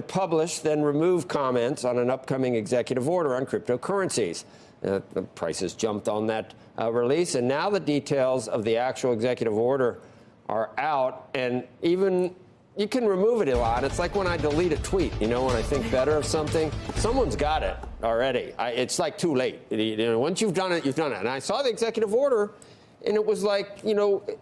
published, then removed comments on an upcoming executive order on cryptocurrencies. The prices jumped on that release, and now the details of the actual executive order are out, and even you can remove it, Elon. It's like when I delete a tweet, when I think better of something, someone's got it already. It's like too late. Once you've done it, you've done it. And I saw the executive order, and it was like,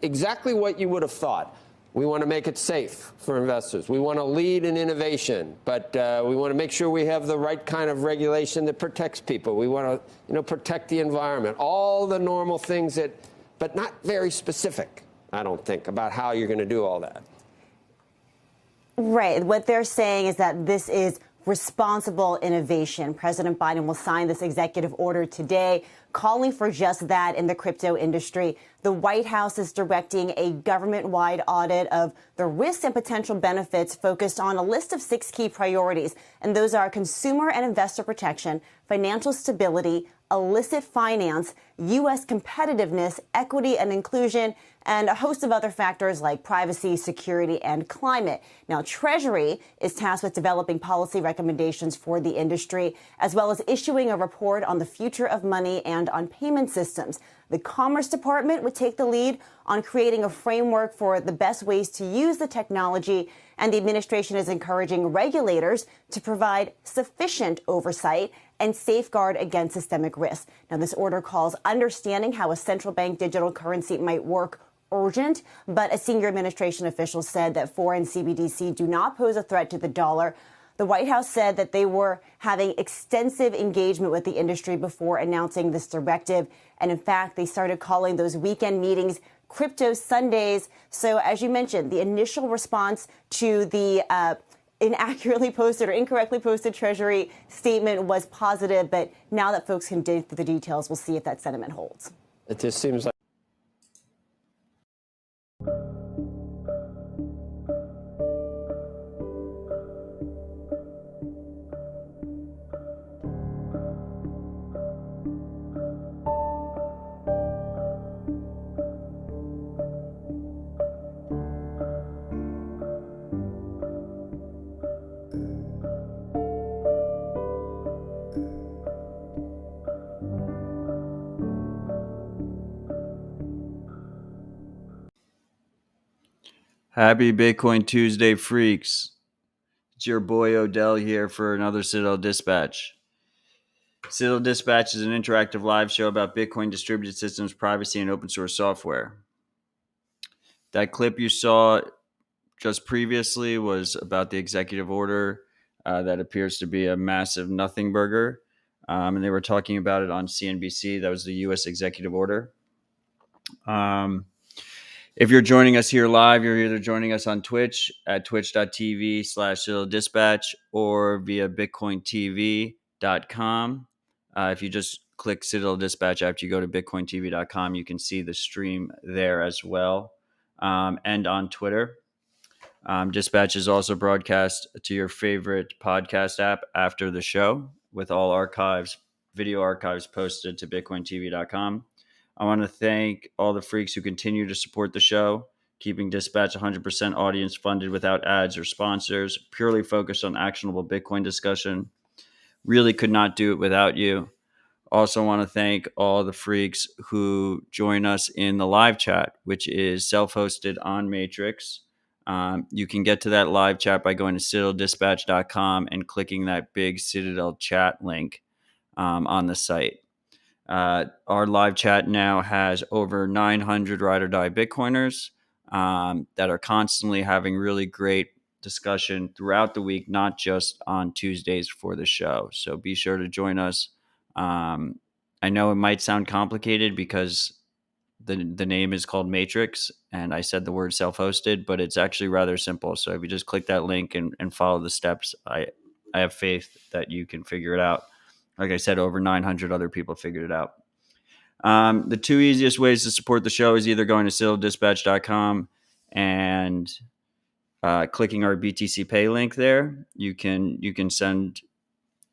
exactly what you would have thought. We want to make it safe for investors. We want to lead in innovation, but we want to make sure we have the right kind of regulation that protects people. We want to, protect the environment. All the normal things but not very specific, I don't think, about how you're going to do all that. Right. What they're saying is that this is responsible innovation. President Biden will sign this executive order today, calling for just that in the crypto industry. The White House is directing a government-wide audit of the risks and potential benefits focused on a list of 6 key priorities. And those are consumer and investor protection, financial stability, illicit finance, U.S. competitiveness, equity and inclusion, and a host of other factors like privacy, security, and climate. Now, Treasury is tasked with developing policy recommendations for the industry, as well as issuing a report on the future of money and on payment systems. The Commerce Department would take the lead on creating a framework for the best ways to use the technology, and the administration is encouraging regulators to provide sufficient oversight and safeguard against systemic risk. Now, this order calls understanding how a central bank digital currency might work urgent, but a senior administration official said that foreign CBDC do not pose a threat to the dollar. The White House said that they were having extensive engagement with the industry before announcing this directive. And in fact, they started calling those weekend meetings Crypto Sundays. So as you mentioned, the initial response to the inaccurately posted or incorrectly posted Treasury statement was positive. But now that folks can dig through the details, we'll see if that sentiment holds. It just seems like Happy Bitcoin Tuesday, freaks. It's your boy Odell here for another Citadel Dispatch. Citadel Dispatch is an interactive live show about Bitcoin distributed systems, privacy, and open source software. That clip you saw just previously was about the executive order that appears to be a massive nothing burger. And they were talking about it on CNBC. That was the U.S. executive order. If you're joining us here live, you're either joining us on Twitch at twitch.tv/Citadel Dispatch or via bitcointv.com. If you just click Citadel Dispatch after you go to bitcointv.com, you can see the stream there as well, and on Twitter. Dispatch is also broadcast to your favorite podcast app after the show, with all video archives posted to bitcointv.com. I want to thank all the freaks who continue to support the show, keeping Dispatch 100% audience funded without ads or sponsors, purely focused on actionable Bitcoin discussion. Really could not do it without you. Also want to thank all the freaks who join us in the live chat, which is self-hosted on Matrix. You can get to that live chat by going to citadeldispatch.com and clicking that big Citadel chat link on the site. Our live chat now has over 900 ride or die Bitcoiners that are constantly having really great discussion throughout the week, not just on Tuesdays for the show. So be sure to join us. I know it might sound complicated because the name is called Matrix and I said the word self-hosted, but it's actually rather simple. So if you just click that link and follow the steps, I have faith that you can figure it out. Like I said, over 900 other people figured it out. The two easiest ways to support the show is either going to citadeldispatch.com and clicking our BTC Pay link there. You can send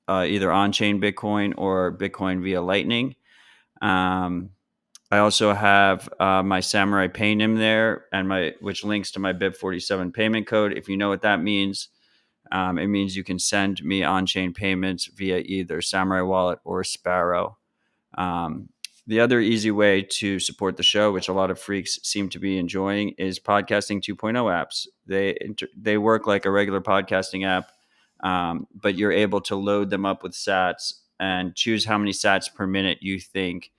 either on-chain Bitcoin or Bitcoin via Lightning. I also have my Samurai Paynim there, which links to my BIP47 payment code. If you know what that means, It means you can send me on-chain payments via either Samurai Wallet or Sparrow. The other easy way to support the show, which a lot of freaks seem to be enjoying, is podcasting 2.0 apps. They work like a regular podcasting app, but you're able to load them up with sats and choose how many sats per minute you think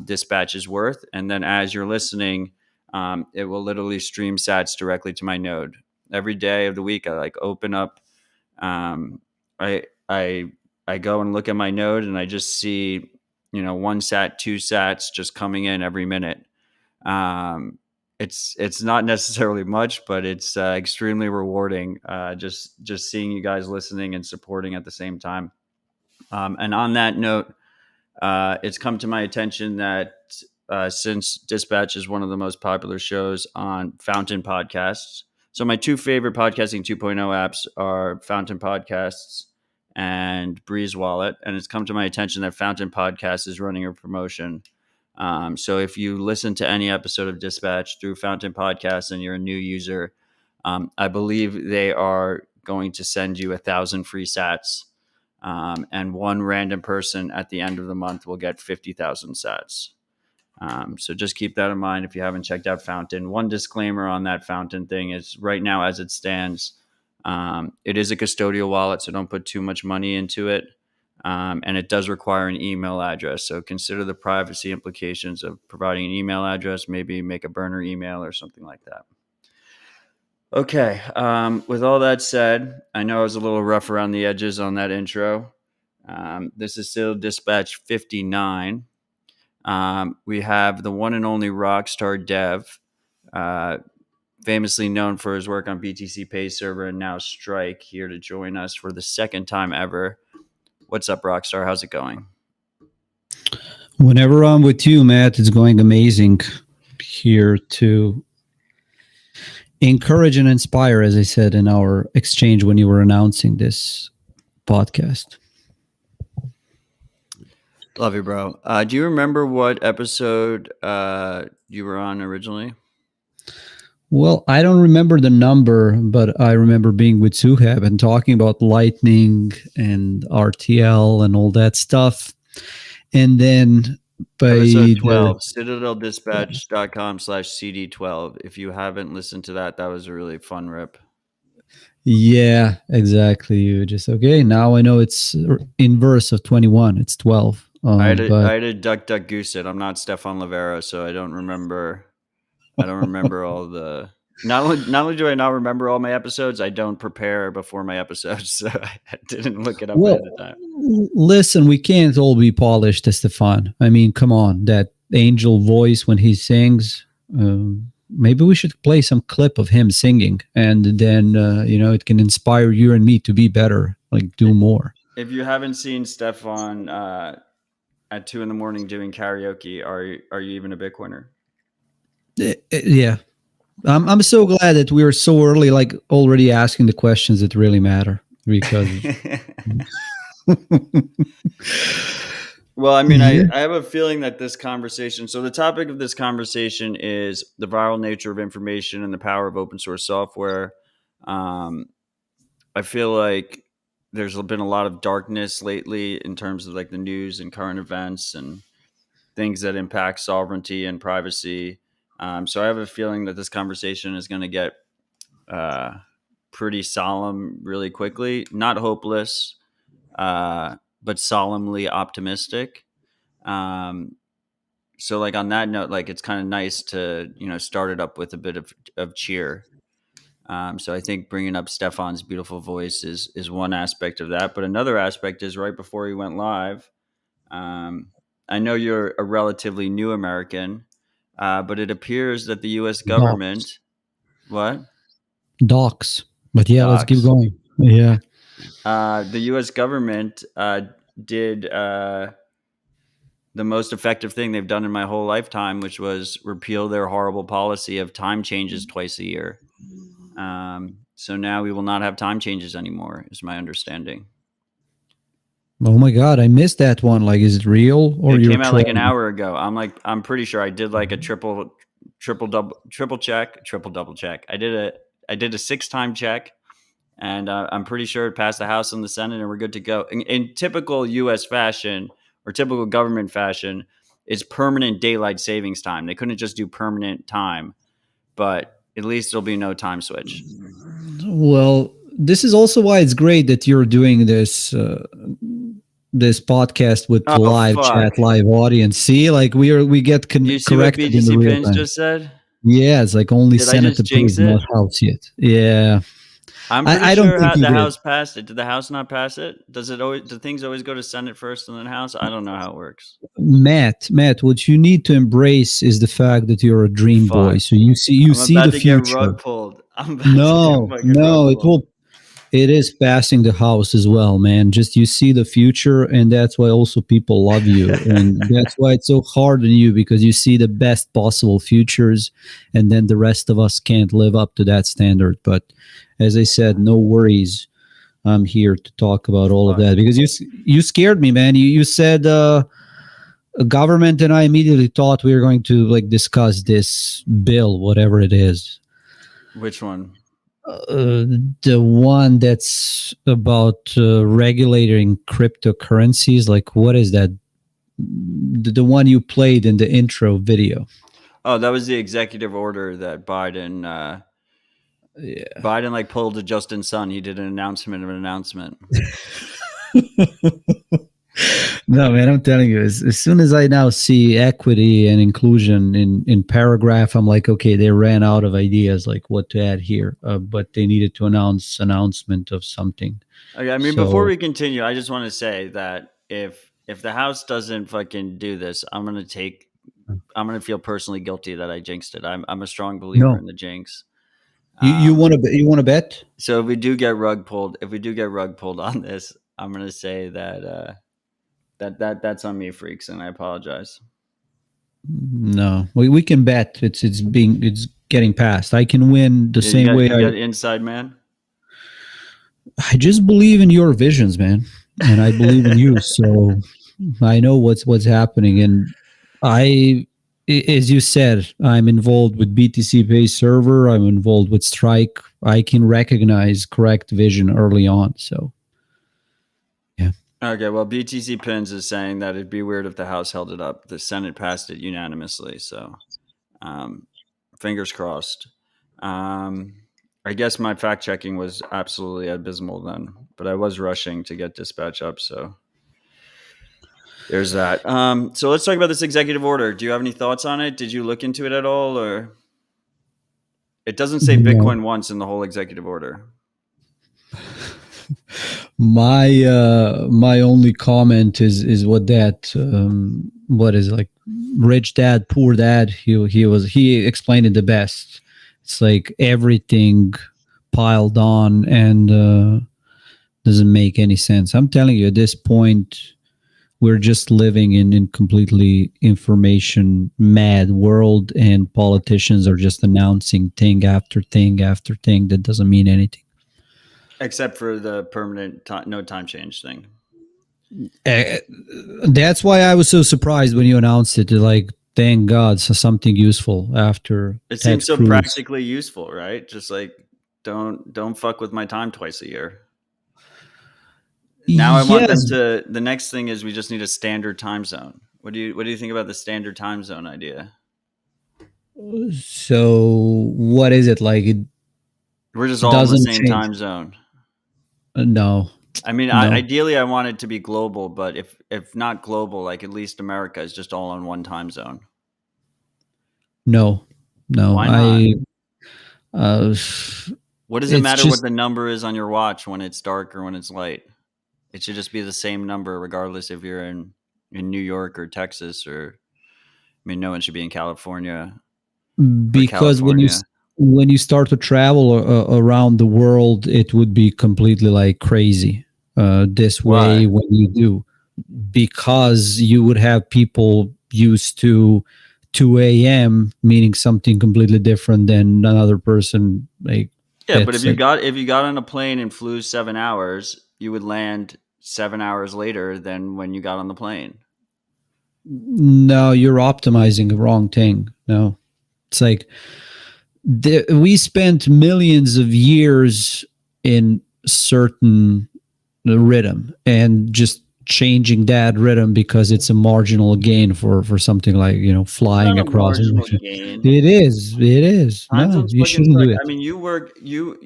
Dispatch is worth. And then as you're listening, it will literally stream sats directly to my node. Every day of the week, I like open up. I I go and look at my node and I just see, one sat, two sats just coming in every minute. It's not necessarily much, but it's extremely rewarding. Just seeing you guys listening and supporting at the same time. And on that note, it's come to my attention that since Dispatch is one of the most popular shows on Fountain Podcasts, so my two favorite podcasting 2.0 apps are Fountain Podcasts and Breeze Wallet, and it's come to my attention that Fountain Podcast is running a promotion. So if you listen to any episode of Dispatch through Fountain Podcast and you're a new user, I believe they are going to send you 1,000 free sats. And one random person at the end of the month will get 50,000 sats. So just keep that in mind if you haven't checked out Fountain. One disclaimer on that Fountain thing is right now, as it stands, it is a custodial wallet, so don't put too much money into it. And it does require an email address. So consider the privacy implications of providing an email address, maybe make a burner email or something like that. Okay. With all that said, I know I was a little rough around the edges on that intro. This is still Dispatch 59. We have the one and only Rockstar Dev, famously known for his work on BTC Pay Server and now Strike, here to join us for the second time ever. What's up, Rockstar? How's it going? Whenever I'm with you, Matt, it's going amazing. Here to encourage and inspire, as I said in our exchange when you were announcing this podcast. Love you, bro. Do you remember what episode you were on originally? Well, I don't remember the number, but I remember being with Suhab and talking about Lightning and RTL and all that stuff. And then by episode 12, citadeldispatch.com/CD12. If you haven't listened to that, that was a really fun rip. Yeah, exactly. You just, okay, now I know it's inverse of 21. It's 12. I had to duck goose it. I'm not Stefan Livera, so I don't remember all the. Not only do I not remember all my episodes, I don't prepare before my episodes, so I didn't look it up ahead of time. Listen, we can't all be polished, Stefan. I mean, come on, that angel voice when he sings. Maybe we should play some clip of him singing, and then it can inspire you and me to be better, like do more. If you haven't seen Stefan at 2 a.m. doing karaoke, are you even a Bitcoiner? Yeah. I'm so glad that we were so early, like already asking the questions that really matter. Because, well, I mean, I have a feeling that this conversation. So the topic of this conversation is the viral nature of information and the power of open source software. I feel like there's been a lot of darkness lately in terms of like the news and current events and things that impact sovereignty and privacy. So I have a feeling that this conversation is going to get pretty solemn really quickly. Not hopeless, but solemnly optimistic. So like on that note, like it's kind of nice to, start it up with a bit of cheer. So I think bringing up Stefan's beautiful voice is one aspect of that. But another aspect is right before he went live. I know you're a relatively new American. But it appears that the U.S. government, Docs. What? Docs. But yeah, Docs. Let's keep going. Yeah. The U.S. government did the most effective thing they've done in my whole lifetime, which was repeal their horrible policy of time changes twice a year. So now we will not have time changes anymore, is my understanding. Oh my God, I missed that one. Like, is it real or it you're came out like an trolling? hour ago? I'm pretty sure I did like a triple double check. I did a 6-time check, and I'm pretty sure it passed the House and the Senate, and we're good to go. In typical U.S. fashion or typical government fashion, it's permanent daylight savings time. They couldn't just do permanent time, but at least there'll be no time switch. Well, this is also why it's great that you're doing this podcast with live chat, live audience. See, like we get you see what corrected in the BTC real Pins time. just said? Yeah, it's like only Did I Senate just jinx approved, not it? House yet. Yeah, I'm pretty I don't sure think you the did. House passed it. Did the House not pass it? Does it always? Do things always go to Senate first and then House? I don't know how it works. Matt, what you need to embrace is the fact that you're a dream boy. So you see I'm the about to future. get rug pulled. I'm about No, to get fucking rug it pulled. will. It is passing the House as well, man. Just you see the future, and that's why also people love you, and that's why it's so hard on you, because you see the best possible futures, and then the rest of us can't live up to that standard. But as I said, no worries. I'm here to talk about all of that, because you scared me, man. You said government, and I immediately thought we were going to like discuss this bill, whatever it is. Which one? The one that's about regulating cryptocurrencies. Like, what is that? The one you played in the intro video. Oh, that was the executive order that Biden. Biden like pulled a Justin Sun. He did an announcement of an announcement. No, man, I'm telling you, as soon as I now see equity and inclusion in paragraph, I'm like, okay, they ran out of ideas, like what to add here, but they needed to announcement of something. Okay, I mean, before we continue, I just want to say that if the House doesn't fucking do this, I'm gonna feel personally guilty that I jinxed it. I'm a strong believer in the jinx. You want to bet? So if we do get rug pulled on this, I'm gonna say that that's on me, freaks, and I apologize. No, we can bet it's getting passed. I can win the same way. You got inside man. I just believe in your visions, man, and I believe in you. So I know what's happening, and as you said, I'm involved with BTC Pay server. I'm involved with Strike. I can recognize correct vision early on. So. Okay, well, BTC Pins is saying that it'd be weird if the House held it up. The Senate passed it unanimously, so fingers crossed. I guess my fact checking was absolutely abysmal then, but I was rushing to get Dispatch up, so there's that. So let's talk about this executive order. Do you have any thoughts on it? Did you look into it at all, or it doesn't say Bitcoin once in the whole executive order? My only comment is what is like rich dad poor dad, he explained it the best. It's like everything piled on and doesn't make any sense. I'm telling you, at this point we're just living in completely information mad world, and politicians are just announcing thing after thing after thing that doesn't mean anything. Except for the permanent no time change thing. That's why I was so surprised when you announced it. Like, thank God, so something useful after. It seems so practically useful, right? Just like don't fuck with my time twice a year. Now I want them to. The next thing is we just need a standard time zone. What do you think about the standard time zone idea? So what is it like? We're just all in the same time zone. No. I mean, ideally, I want it to be global, but if not global, like at least America is just all on one time zone. No. Why not? What does it matter what the number is on your watch when it's dark or when it's light? It should just be the same number, regardless if you're in New York or Texas, or I mean, no one should be in California. Because when you start to travel around the world, it would be completely like crazy this way. When you do, because you would have people used to 2 a.m. meaning something completely different than another person. Like, yeah, but if you got on a plane and flew 7 hours, you would land 7 hours later than when you got on the plane. No, you're optimizing the wrong thing. No, it's like we spent millions of years in certain rhythm and just changing that rhythm because it's a marginal gain for something like, Not flying a across the marginal ocean. gain. It is. Time No, zone's you fucking shouldn't do strike. it. I mean,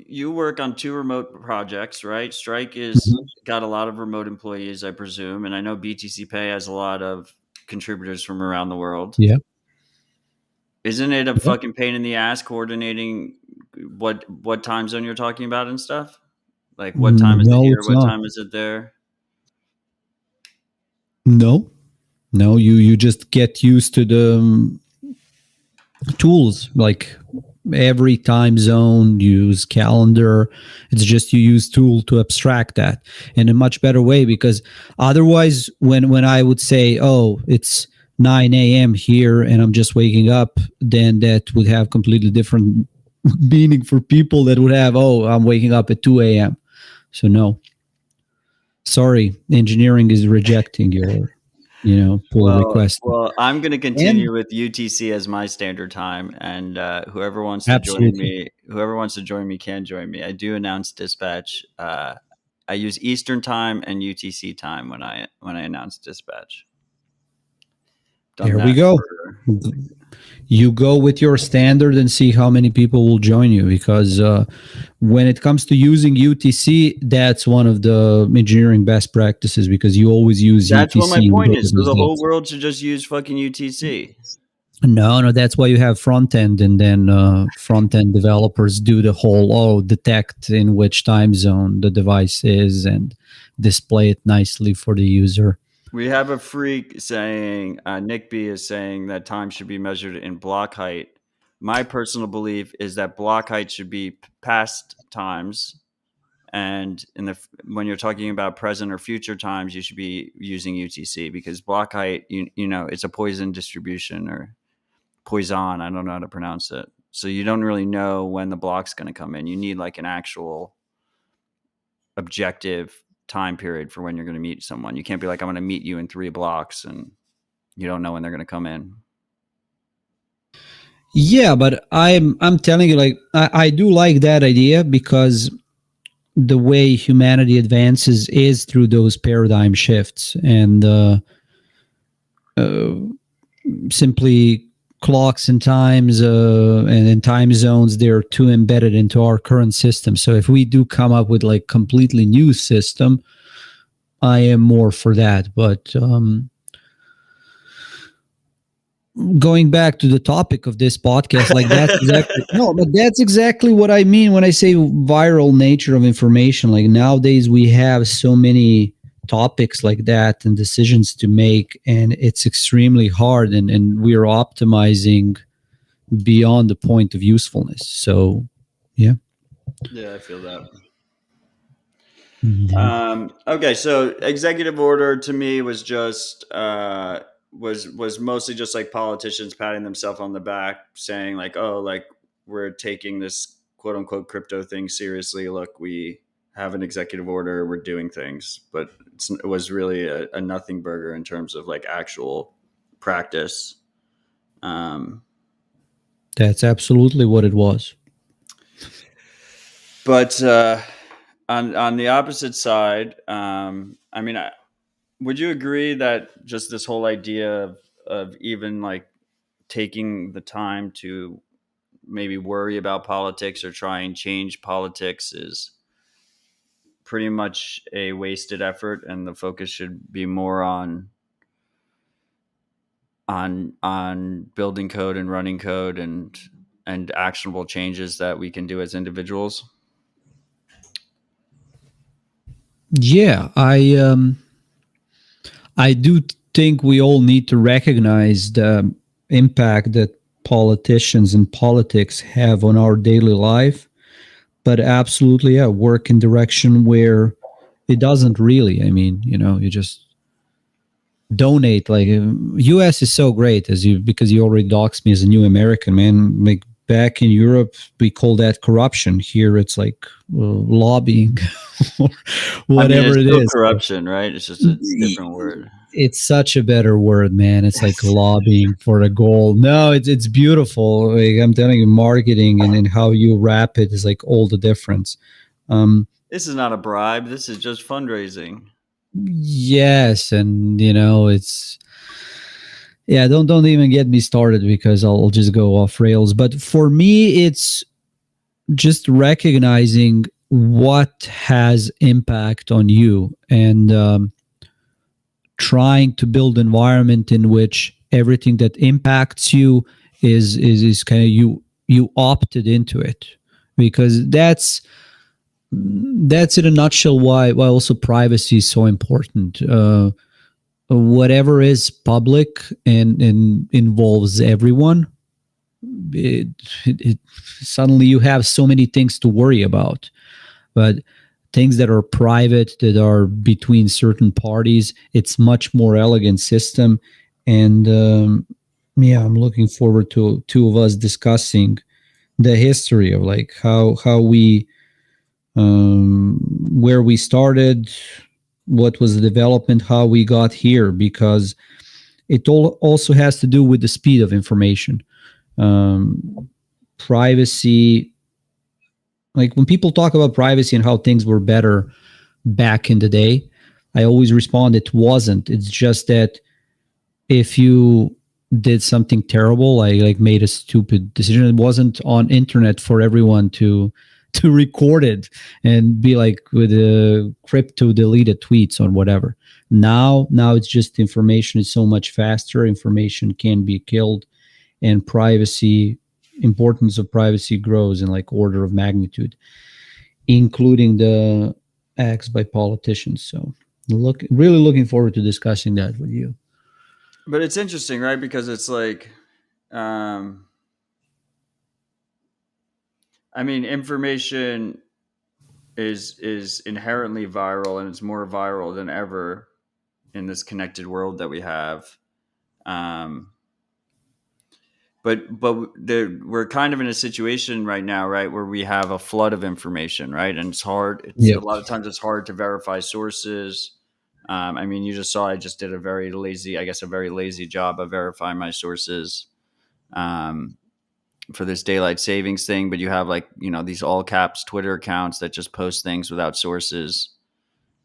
you work on 2 remote projects, right? Strike is Mhm. got a lot of remote employees, I presume, and I know BTC Pay has a lot of contributors from around the world. Yeah. Isn't it a Yeah. fucking pain in the ass coordinating what time zone you're talking about and stuff? Like what time is it No, here? it's What not. time is it there? No, no, you just get used to the tools. Like every time zone use calendar. It's just you use tool to abstract that in a much better way, because otherwise when I would say, oh, it's 9 a.m. here and I'm just waking up, then that would have completely different meaning for people that would have, oh, I'm waking up at 2 a.m. So no, sorry, engineering is rejecting your pull Well, request. well, I'm going to And continue with UTC as my standard time, and absolutely. whoever wants to join me can join me. I do announce dispatch. I use Eastern time and UTC time when I announce dispatch. Done There we that go. for You go with your standard and see how many people will join you, because when it comes to using UTC, that's one of the engineering best practices, because you always use That's what my UTC in point is. So database the whole dates. world should just use fucking UTC. No, that's why you have front end, and then front end developers do the whole detect in which time zone the device is and display it nicely for the user. We have a freak saying, Nick B is saying that time should be measured in block height. My personal belief is that block height should be past times, and when you're talking about present or future times, you should be using UTC, because block height, it's a Poisson distribution or Poisson. I don't know how to pronounce it. So you don't really know when the block's going to come in. You need like an actual objective time period for when you're going to meet someone. You can't be like, I'm going to meet you in 3 blocks, and you don't know when they're going to come in. Yeah, but I'm telling you, like, I do like that idea, because the way humanity advances is through those paradigm shifts, and simply clocks and times and time zones, they're too embedded into our current system. So if we do come up with like completely new system, I am more for that. But going back to the topic of this podcast, like that's exactly no, but that's exactly what I mean when I say viral nature of information. Like nowadays we have so many topics like that and decisions to make, and it's extremely hard, and we're optimizing beyond the point of usefulness. So yeah. Yeah, I feel that. Mhm. Okay, so executive order to me was just was mostly just like politicians patting themselves on the back, saying like, "Oh, like we're taking this quote unquote crypto thing seriously. Look, we have an executive order. We're doing things," but it was really a nothing burger in terms of like actual practice. Um, That's absolutely what it was. but on the opposite side, I mean, would you agree that just this whole idea of even like taking the time to maybe worry about politics or try and change politics is pretty much a wasted effort, and the focus should be more on building code and running code and actionable changes that we can do as individuals? Yeah, I do think we all need to recognize the impact that politicians and politics have on our daily life, but absolutely, yeah, work in direction where it doesn't really. I mean, you just donate. Like U.S. is so great, because you already doxed me as a new American, man. Like back in Europe, we call that corruption. Here, it's like lobbying, or I mean, whatever it's it still is. corruption, right? It's just a different word. It's such a better word, man. It's like lobbying for a goal. No, it's beautiful. Like I'm telling you, marketing and how you wrap it is like all the difference. This is not a bribe. This is just fundraising. Yes, and it's yeah. Don't even get me started because I'll just go off rails. But for me, it's just recognizing what has impact on you and trying to build an environment in which everything that impacts you is kind of you opted into it, because that's in a nutshell why also privacy is so important. Whatever is public and involves everyone, it suddenly you have so many things to worry about. But things that are private, that are between certain parties, it's much more elegant system. And yeah, I'm looking forward to two of us discussing the history of like how we where we started, what was the development, how we got here, because it all also has to do with the speed of information. Privacy, like when people talk about privacy and how things were better back in the day, I always respond it wasn't. It's just that if you did something terrible, like made a stupid decision, it wasn't on internet for everyone to record it and be like with a crypto deleted tweets or whatever. Now it's just information is so much faster. Information can be killed, and privacy, importance of privacy grows in like order of magnitude, including the acts by politicians. So really looking forward to discussing that with you. But it's interesting, right? Because it's like, I mean, information is inherently viral, and it's more viral than ever in this connected world that we have. But we're kind of in a situation right now, right, where we have a flood of information, right, and it's hard. It's Yeah. a lot of times it's hard to verify sources. I mean, you just saw I just did a very lazy job of verifying my sources for this daylight savings thing. But you have like these all caps Twitter accounts that just post things without sources.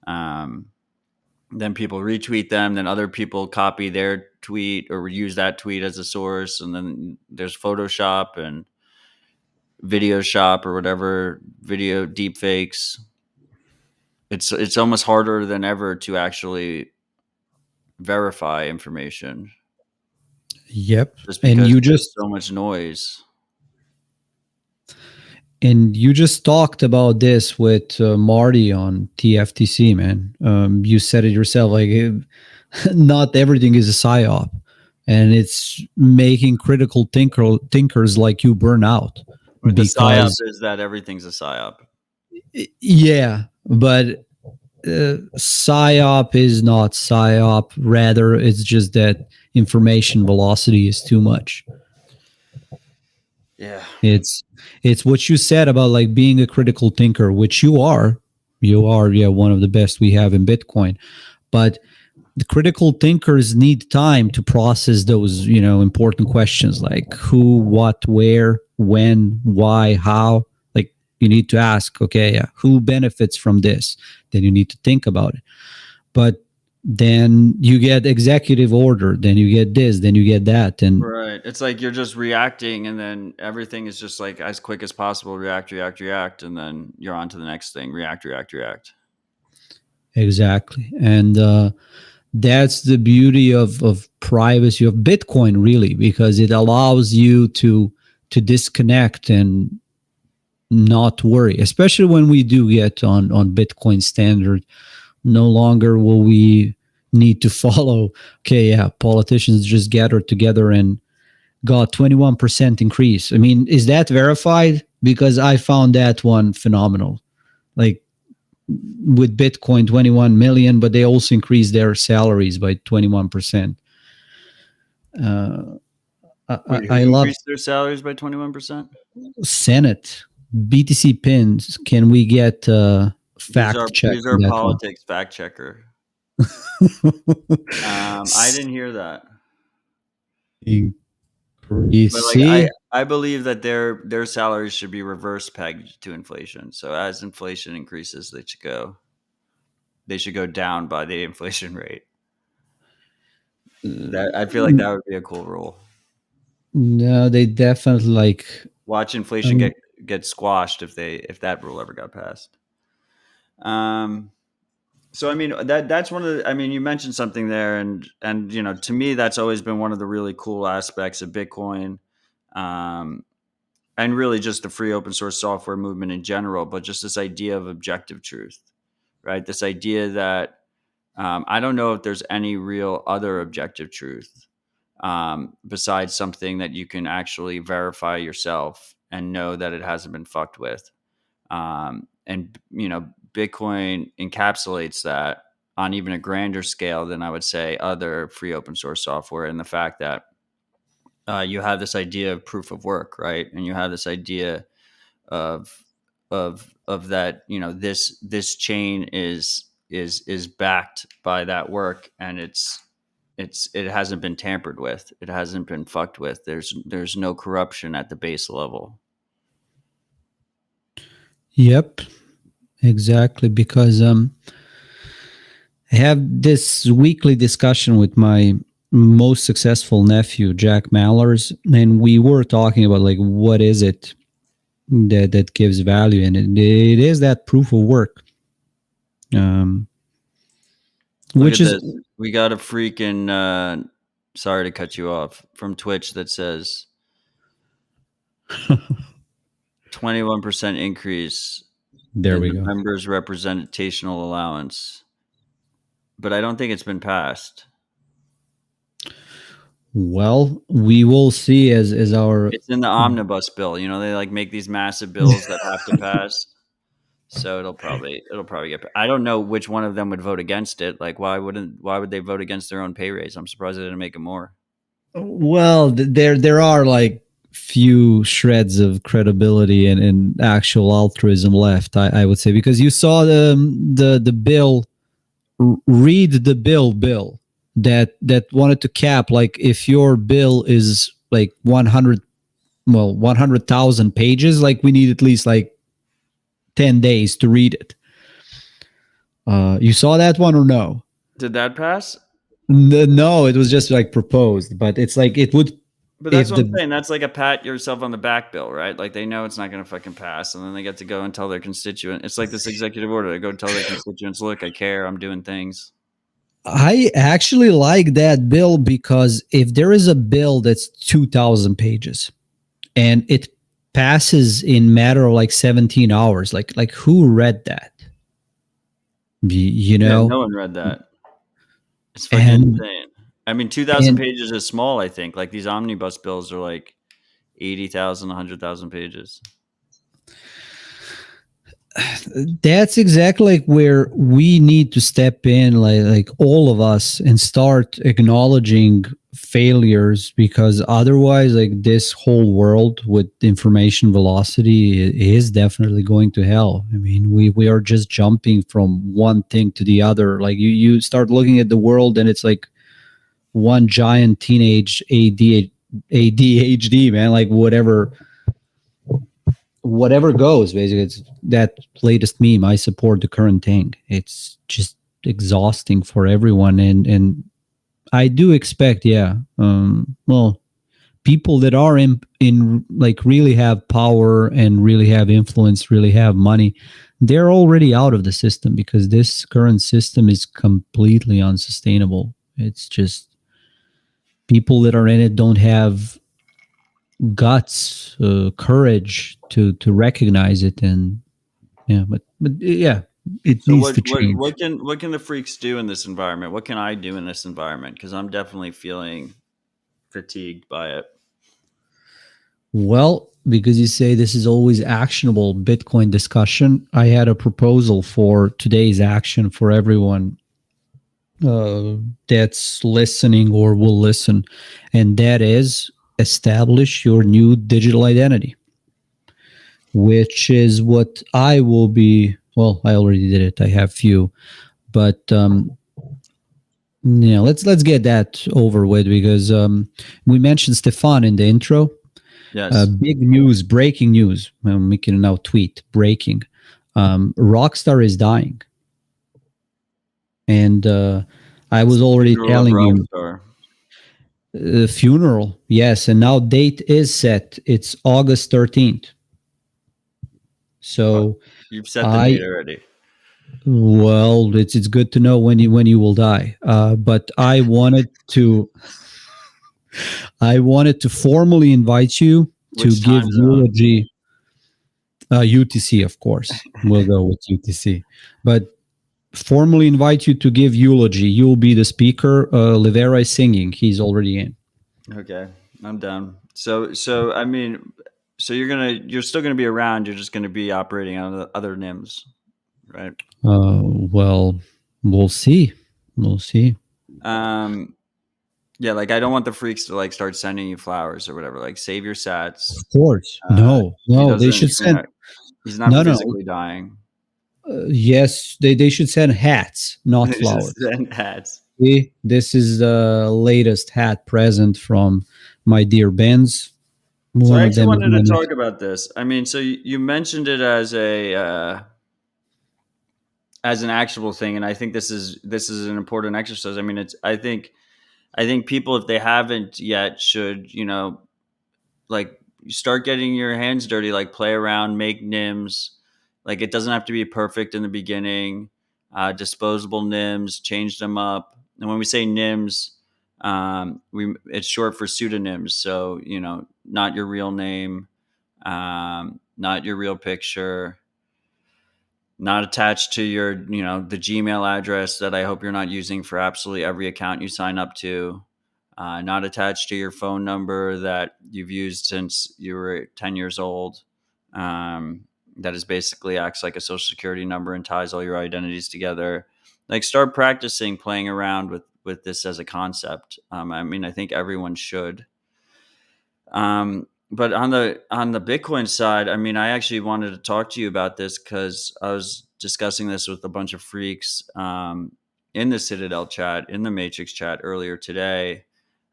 Then people retweet them, then other people copy their tweet or use that tweet as a source, and then there's Photoshop and Video Shop or whatever, video deep fakes. It's almost harder than ever to actually verify information, Yep. just And because you there's just so much noise. talked about this with Marty on TFTC, man. You said it yourself, like not everything is a psyop, and it's making critical thinkers like you burn out. But the psyop Because is that everything's a psyop. yeah, but psyop is not psyop. Rather, it's just that information velocity is too much. Yeah. It's what you said about like being a critical thinker, which you are. You are, yeah, one of the best we have in Bitcoin. But the critical thinkers need time to process those, important questions like who, what, where, when, why, how. Like you need to ask, okay, yeah, who benefits from this? Then you need to think about it. But then you get executive order, then you get this, then you get that. And Right. It's like you're just reacting, and then everything is just like as quick as possible. React, and then you're on to the next thing. React. exactly. And that's the beauty of privacy of Bitcoin, really, because it allows you to disconnect and not worry, especially when we do get on Bitcoin standard. No longer will we need to follow, okay, yeah, politicians just gathered together and got 21% increase. I mean, is that verified? Because I found that one phenomenal. Like with Bitcoin, 21 million, but they also increased their salaries by 21%. Wait, who I love increased their salaries by 21%? Senate. BTC pins. Can we get fact check He's on our that politics fact checker. I didn't hear that. one? You But see? I believe that their salaries should be reverse pegged to inflation. So as inflation increases, they should go down by the inflation rate. That I feel like that would be a cool rule. No, they definitely like. Watch inflation Um, get squashed if that rule ever got passed. So I mean that's one of the, I mean, you mentioned something there, and to me that's always been one of the really cool aspects of Bitcoin, um, and really just the free open source software movement in general. But just this idea of objective truth, right? This idea that I don't know if there's any real other objective truth besides something that you can actually verify yourself and know that it hasn't been fucked with. And Bitcoin encapsulates that on even a grander scale than I would say other free open source software, and the fact that you have this idea of proof of work, right? And you have this idea of that this chain is backed by that work, and it hasn't been tampered with, it hasn't been fucked with. There's no corruption at the base level. yep, exactly. Because I have this weekly discussion with my most successful nephew, Jack Mallers, and we were talking about like what is it that gives value, and it is that proof of work. Look Which at is this. We got a freaking sorry to cut you off, from Twitch that says 21% increase there in we the go. members' representational allowance. But I don't think it's been passed. Well, we will see as our It's in the omnibus bill. They like make these massive bills that have to pass. So it'll probably get. I don't know which one of them would vote against it. Like, why would they vote against their own pay raise? I'm surprised they didn't make it more. well, there are like few shreds of credibility and actual altruism left. I would say, because you saw the bill. Read the bill that wanted to cap, like, if your bill is like 100,000 pages, like we need at least like 10 days to read it. You saw that one or no? Did that pass? No, it was just like proposed, but it's like it would. But that's If what I'm the saying. That's like a pat yourself on the back bill, right? Like, they know it's not going to fucking pass, and then they get to go and tell their constituent. It's like this executive order. They go tell their constituents, "Look, I care. I'm doing things." I actually like that bill, because if there is a bill that's 2,000 pages and it passes in matter of like 17 hours, like who read that? You Yeah, know? no one read that. It's fucking insane. I mean, 2,000 pages is small, I think. Like, these omnibus bills are like 80,000, 100,000 pages. That's exactly like where we need to step in, like all of us, and start acknowledging failures, because otherwise, like, this whole world with information velocity is definitely going to hell. I mean, we are just jumping from one thing to the other. Like, you start looking at the world and it's like one giant teenage ADHD, man. Like, whatever goes, basically. It's that latest meme, I support the current thing. It's just exhausting for everyone, and I do expect, well, people that are in like really have power and really have influence, really have money, they're already out of the system, because this current system is completely unsustainable. It's just people that are in it don't have guts, courage to recognize it, and but yeah, it So needs to change. what can the freaks do in this environment? What can I do in this environment? Because I'm definitely feeling fatigued by it. Well, because you say this is always actionable Bitcoin discussion, I had a proposal for today's action for everyone that's listening or will listen, and that is establish your new digital identity, which is what I will be. Well, I already did it. I have few, but let's get that over with, because we mentioned Stefan in the intro, Yes. Big news, breaking news. We can now tweet breaking. Rockstar is dying. And I was already Funeral of telling you, Rockstar. funeral, yes. And now date is set. It's August 13th. So You've set the date already. well, it's good to know when you will die. But I wanted to formally invite you to Which give time zone? eulogy. UTC, of course. We'll go with UTC. But formally invite you to give eulogy. You'll be the speaker. Livera is singing. He's already in. Okay, I'm down. So I mean, so you're still gonna be around. You're just gonna be operating on the other NIMS, right? Well, we'll see. We'll see. Yeah, like I don't want the freaks to like start sending you flowers or whatever. Like save your sats. Of course. He No. They doesn't. should send. He's not No. physically dying. Yes, they should send hats, not They just flowers. send hats. See, this is the latest hat present from my dear Benz. So One I of actually them is wanted my to next. talk about this. I mean, so you mentioned it as an actual thing, and I think this is an important exercise. I mean, I think people, if they haven't yet, should like start getting your hands dirty, like play around, make NIMS. Like it doesn't have to be perfect in the beginning. Disposable NIMS, change them up. And when we say NIMS, it's short for pseudonyms. So not your real name, not your real picture, not attached to your the Gmail address that I hope you're not using for absolutely every account you sign up to. Not attached to your phone number that you've used since you were 10 years old. That is basically acts like a social security number and ties all your identities together. Like start practicing playing around with this as a concept. I mean, I think everyone should. But on the Bitcoin side, I mean, I actually wanted to talk to you about this because I was discussing this with a bunch of freaks in the Citadel chat, in the Matrix chat earlier today.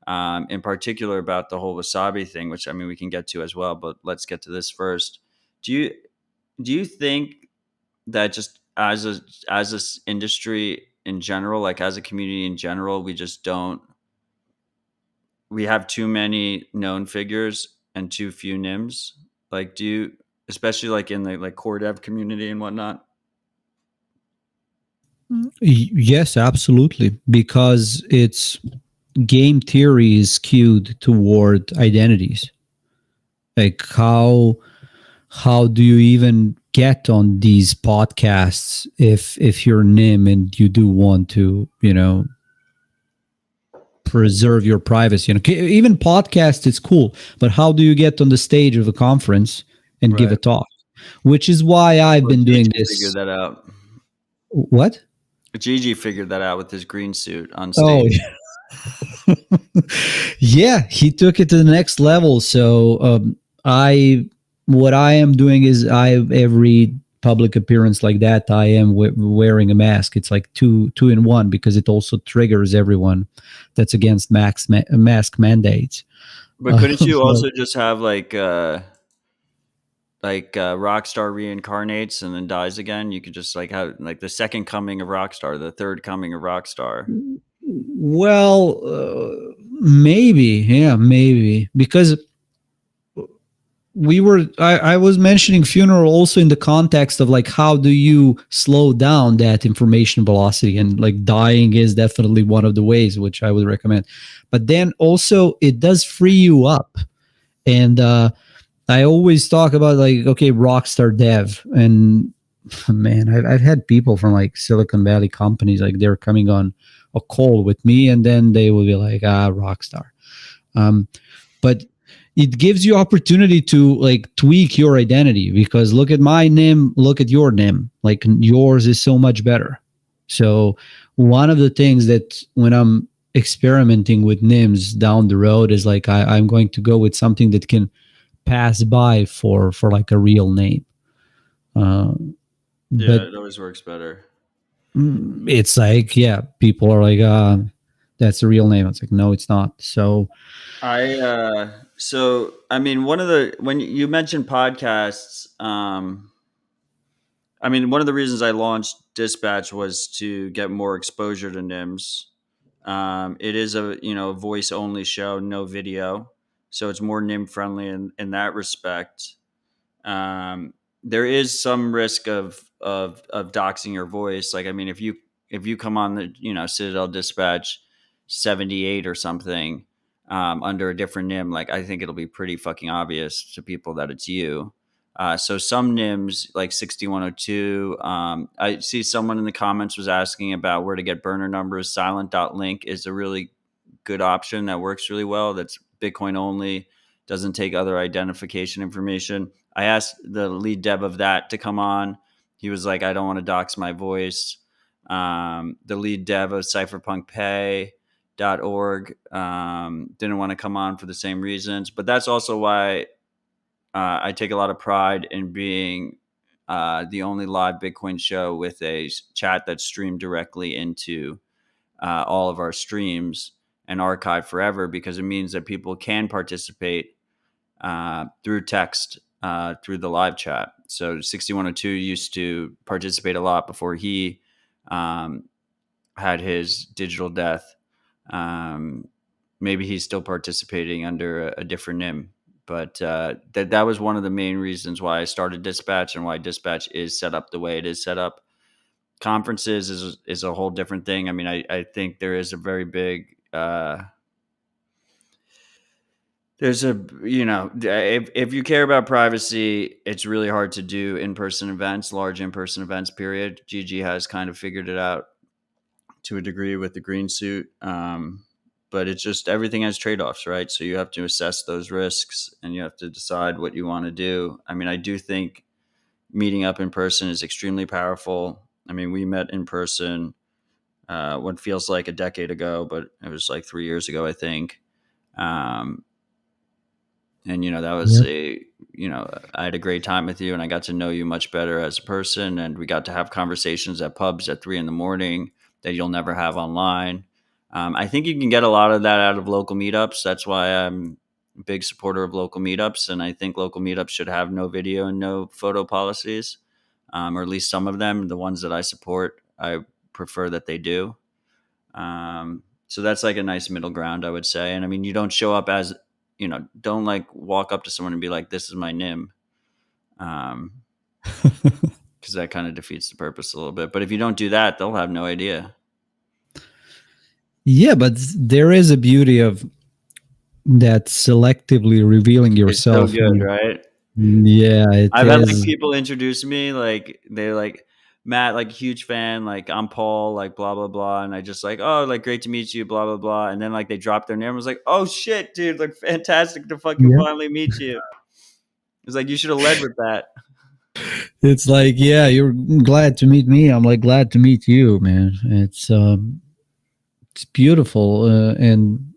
In particular about the whole wasabi thing, which I mean we can get to as well, but let's get to this first. Do you think that just as a industry in general, like as a community in general, we have too many known figures and too few NIMS? Like do you, especially like in the like core dev community and whatnot? Yes, absolutely. Because it's game theory is skewed toward identities. Like how do you even get on these podcasts if you're NIM and you do want to preserve your privacy? Even podcast is cool, but how do you get on the stage of a conference and give a Right. talk? Which is why I've been doing Gigi this. figured that out. What? Gigi figured that out with his green suit on Oh, stage. yeah, he took it to the next level. So what I am doing is every public appearance like that, I am wearing a mask. It's like two in one because it also triggers everyone that's against mask mandates. But couldn't you also just have like Rockstar reincarnates and then dies again? You could just like have like the second coming of Rockstar, the third coming of Rockstar. Well, maybe because I was mentioning funeral also in the context of like how do you slow down that information velocity, and like dying is definitely one of the ways which I would recommend. But then also it does free you up, and I always talk about like, okay, Rockstar dev, and man, I've had people from like Silicon Valley companies, like they're coming on a call with me and then they will be like, Rockstar. But it gives you opportunity to like tweak your identity, because look at my NIM, look at your NIM, like yours is so much better. So one of the things that when I'm experimenting with NIMs down the road is like, I'm going to go with something that can pass by for like a real name. Yeah, But it always works better. it's like, yeah, people are like, that's a real name. It's like, no, it's not. So I So, I mean, when you mentioned podcasts, I mean, one of the reasons I launched Dispatch was to get more exposure to NIMS. It is a voice only show, no video, so it's more NIM friendly in that respect. Um, there is some risk of doxing your voice. Like, I mean, if you come on the Citadel Dispatch 78 or something under a different NIM, like I think it'll be pretty fucking obvious to people that it's you. So some NIMs like 6102. I see someone in the comments was asking about where to get burner numbers. Silent.link is a really good option that works really well. That's Bitcoin only, doesn't take other identification information. I asked the lead dev of that to come on. He was like, I don't want to dox my voice. The lead dev of cypherpunkpay.org didn't want to come on for the same reasons. But that's also why I take a lot of pride in being the only live Bitcoin show with a chat that's streamed directly into all of our streams and archived forever, because it means that people can participate through text through the live chat. So 6102 used to participate a lot before he had his digital death. Maybe he's still participating under a different NIM. But that was one of the main reasons why I started Dispatch and why Dispatch is set up the way it is set up. Conferences is a whole different thing. I mean, I think there is a very big there's a if you care about privacy, it's really hard to do in-person events, large in-person events, period. GG has kind of figured it out to a degree with the green suit. But it's just, everything has trade-offs, right? So you have to assess those risks and you have to decide what you want to do. I mean, I do think meeting up in person is extremely powerful. I mean, we met in person what feels like a decade ago, but it was like 3 years ago, I think. And, that was I had a great time with you and I got to know you much better as a person. And we got to have conversations at pubs at 3 a.m. that you'll never have online. I think you can get a lot of that out of local meetups. That's why I'm a big supporter of local meetups. And I think local meetups should have no video and no photo policies, or at least some of them. The ones that I support, I prefer that they do. So that's like a nice middle ground, I would say. And I mean, you don't show up as, don't like walk up to someone and be like, this is my NIM. Because that kind of defeats the purpose a little bit. But if you don't do that, they'll have no idea. Yeah, but there is a beauty of that selectively revealing yourself. It's so good, right? Yeah, I've had like people introduce me, like they're like, Matt, like huge fan, like I'm Paul, like blah blah blah, and I just like, oh, like great to meet you, blah blah blah, and then like they dropped their name. I was like, oh shit, dude, like fantastic to fucking finally meet you. It was like, you should have led with that. It's like, yeah, you're glad to meet me. I'm like glad to meet you, man. It's beautiful, and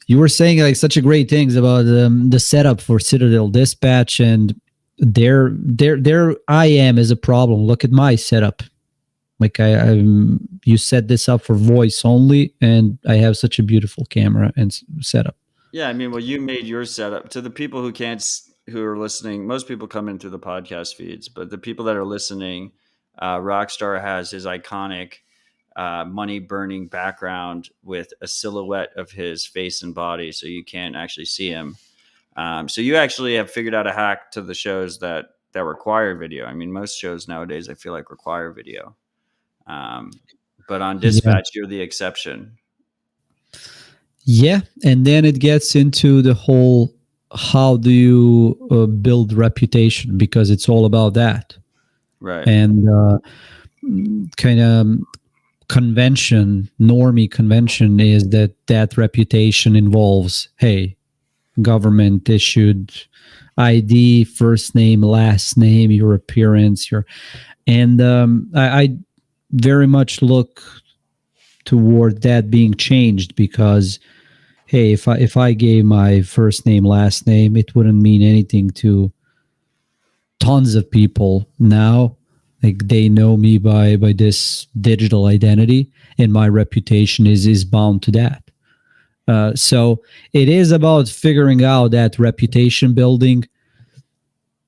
you were saying like such a great things about the setup for Citadel Dispatch, and there I am is a problem. Look at my setup. Like you set this up for voice only, and I have such a beautiful camera and setup. Yeah, I mean, well, you made your setup. To the people who are listening, most people come in through the podcast feeds, but the people that are listening, Rockstar has his iconic money burning background with a silhouette of his face and body, so you can't actually see him. So you actually have figured out a hack to the shows that require video. I mean, most shows nowadays I feel like require video, but on Dispatch, you're the exception. Yeah, and then it gets into the whole, how do you build reputation, because it's all about that, right? And kind of normie convention is that reputation involves, hey, government issued ID, first name, last name, your appearance, and I very much look toward that being changed, because hey, if I gave my first name, last name, it wouldn't mean anything to tons of people now. Like, they know me by this digital identity, and my reputation is bound to that. So it is about figuring out that reputation building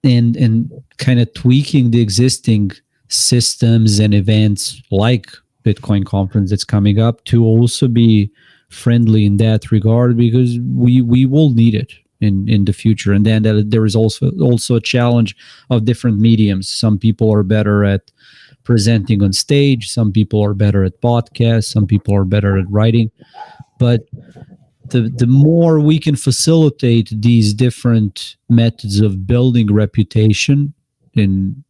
and kind of tweaking the existing systems and events like Bitcoin conference that's coming up to also be friendly in that regard, because we will need it in the future. And then there is also a challenge of different mediums. Some people are better at presenting on stage, some people are better at podcasts, some people are better at writing. But the more we can facilitate these different methods of building reputation, and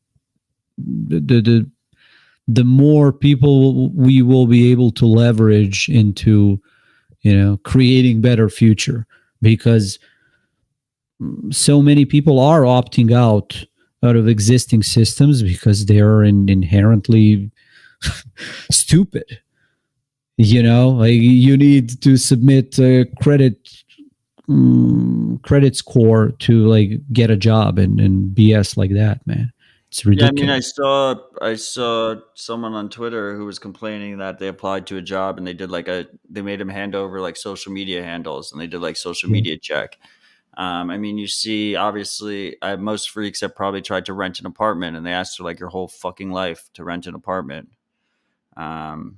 the more people we will be able to leverage into, creating better future, because so many people are opting out of existing systems because they are inherently stupid. Like you need to submit a credit score to like get a job and BS like that, man. It's Yeah, I mean, ridiculous. I saw someone on Twitter who was complaining that they applied to a job and they did they made him hand over like social media handles and they did like social Yeah. media check. I mean, you see, obviously, most freaks have probably tried to rent an apartment and they asked for like your whole fucking life to rent an apartment. Um,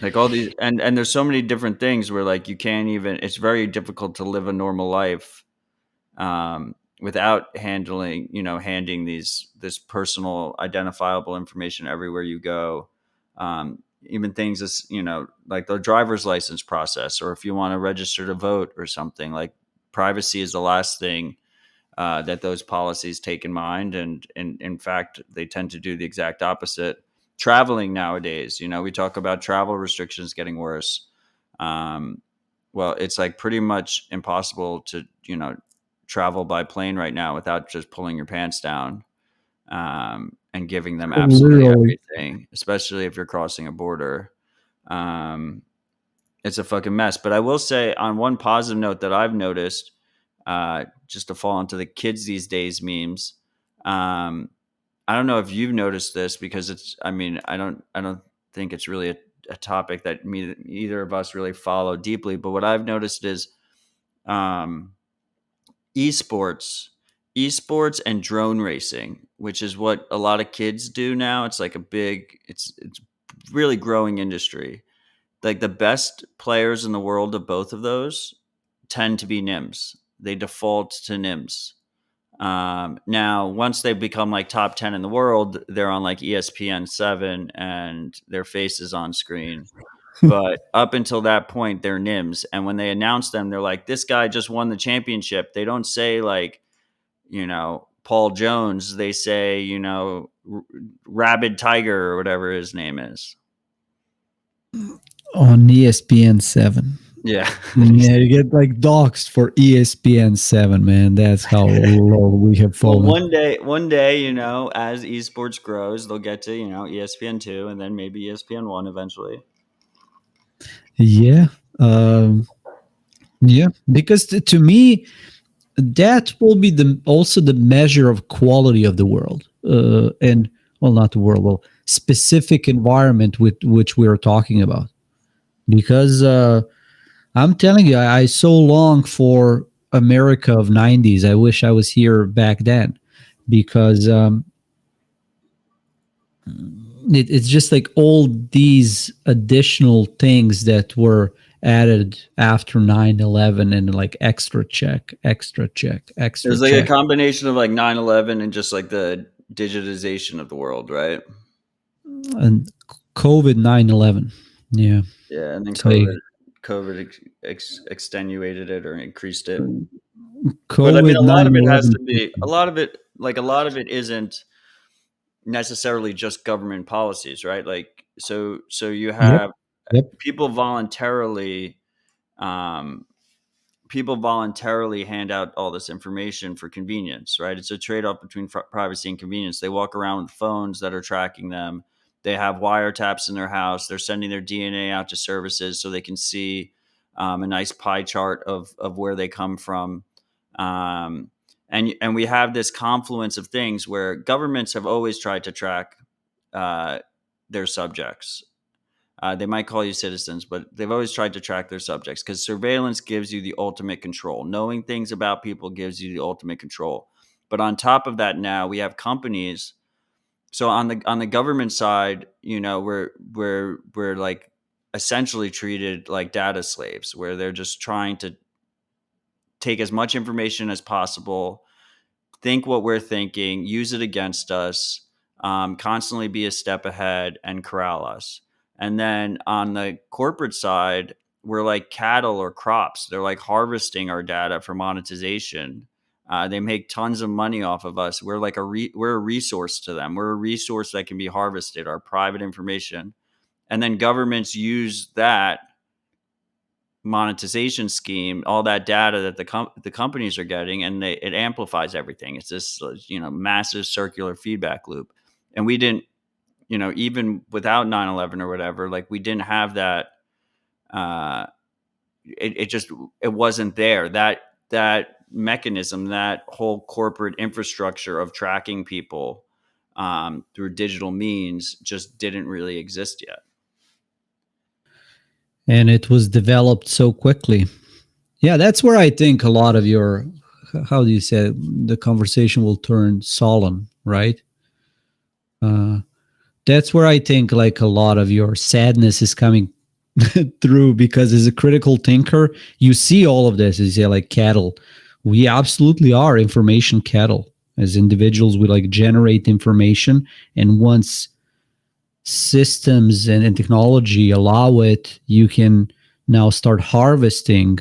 like all these, and there's so many different things where like you can't even. It's very difficult to live a normal life without handing this personal identifiable information everywhere you go. Even things as like the driver's license process, or if you want to register to vote or something, like privacy is the last thing that those policies take in mind, and in fact they tend to do the exact opposite. Traveling nowadays, we talk about travel restrictions getting worse. um, well, it's like pretty much impossible to travel by plane right now without just pulling your pants down and giving them absolutely Literally. everything, especially if you're crossing a border. um, it's a fucking mess. But I will say, on one positive note that I've noticed, just to fall into the kids these days memes. Um, I don't know if you've noticed this, because I mean, I don't think it's really a topic that either of us really follow deeply. But what I've noticed is um, esports, esports and drone racing, which is what a lot of kids do now. It's like it's really growing industry. Like the best players in the world of both of those tend to be NIMS. They default to NIMS. Now, once they become like top 10 in the world, they're on like ESPN 7 and their face is on screen. But up until that point, they're NIMS. And when they announce them, they're like, this guy just won the championship. They don't say like, Paul Jones. They say, Rabid Tiger or whatever his name is. On ESPN 7. Yeah. Yeah, you get like doxxed for ESPN 7, man. That's how low we have Well, fallen. one day, as esports grows, they'll get to, ESPN 2 and then maybe ESPN 1 eventually. Yeah. Yeah. Because to me, that will be also the measure of quality of the world. And, well, not the world, well, specific environment with which we are talking about. Because I'm telling you, I so long for America of 90s. I wish I was here back then, because it's just like all these additional things that were added after 9/11, and like extra check, extra check, extra There's like a check. combination of like 9/11 and just like the digitization of the world, right? And COVID 9/11. Yeah. Yeah, and then It's like COVID extenuated it or increased it. But I mean, COVID a lot of it has 9/11. to be a lot of it isn't necessarily just government policies, right? Like so you Yep. have Yep. people voluntarily um, hand out all this information for convenience, right? It's a trade-off between privacy and convenience. They walk around with phones that are tracking them. They have wiretaps in their house. They're sending their DNA out to services so they can see a nice pie chart of where they come from. And we have this confluence of things where governments have always tried to track uh, their subjects. They might call you citizens, but they've always tried to track their subjects because surveillance gives you the ultimate control. Knowing things about people gives you the ultimate control. But on top of that, now we have companies. So on the government side, we're like essentially treated like data slaves, where they're just trying to take as much information as possible, think what we're thinking, use it against us, constantly be a step ahead and corral us. And then on the corporate side, we're like cattle or crops. They're like harvesting our data for monetization. They make tons of money off of us. We're like we're a resource to them. We're a resource that can be harvested, our private information. And then governments use that monetization scheme, all that data that the companies are getting, and it amplifies everything. It's this massive circular feedback loop. And we didn't, even without 9/11 or whatever, like we didn't have that. It wasn't there. That mechanism, that whole corporate infrastructure of tracking people through digital means, just didn't really exist yet. And it was developed so quickly. Yeah, that's where I think a lot of your, how do you say it, the conversation will turn solemn, right? That's where I think like a lot of your sadness is coming through, because as a critical thinker, you see all of this. You say like cattle. We absolutely are information cattle. As individuals, we like generate information, and once systems and technology allow it, you can now start harvesting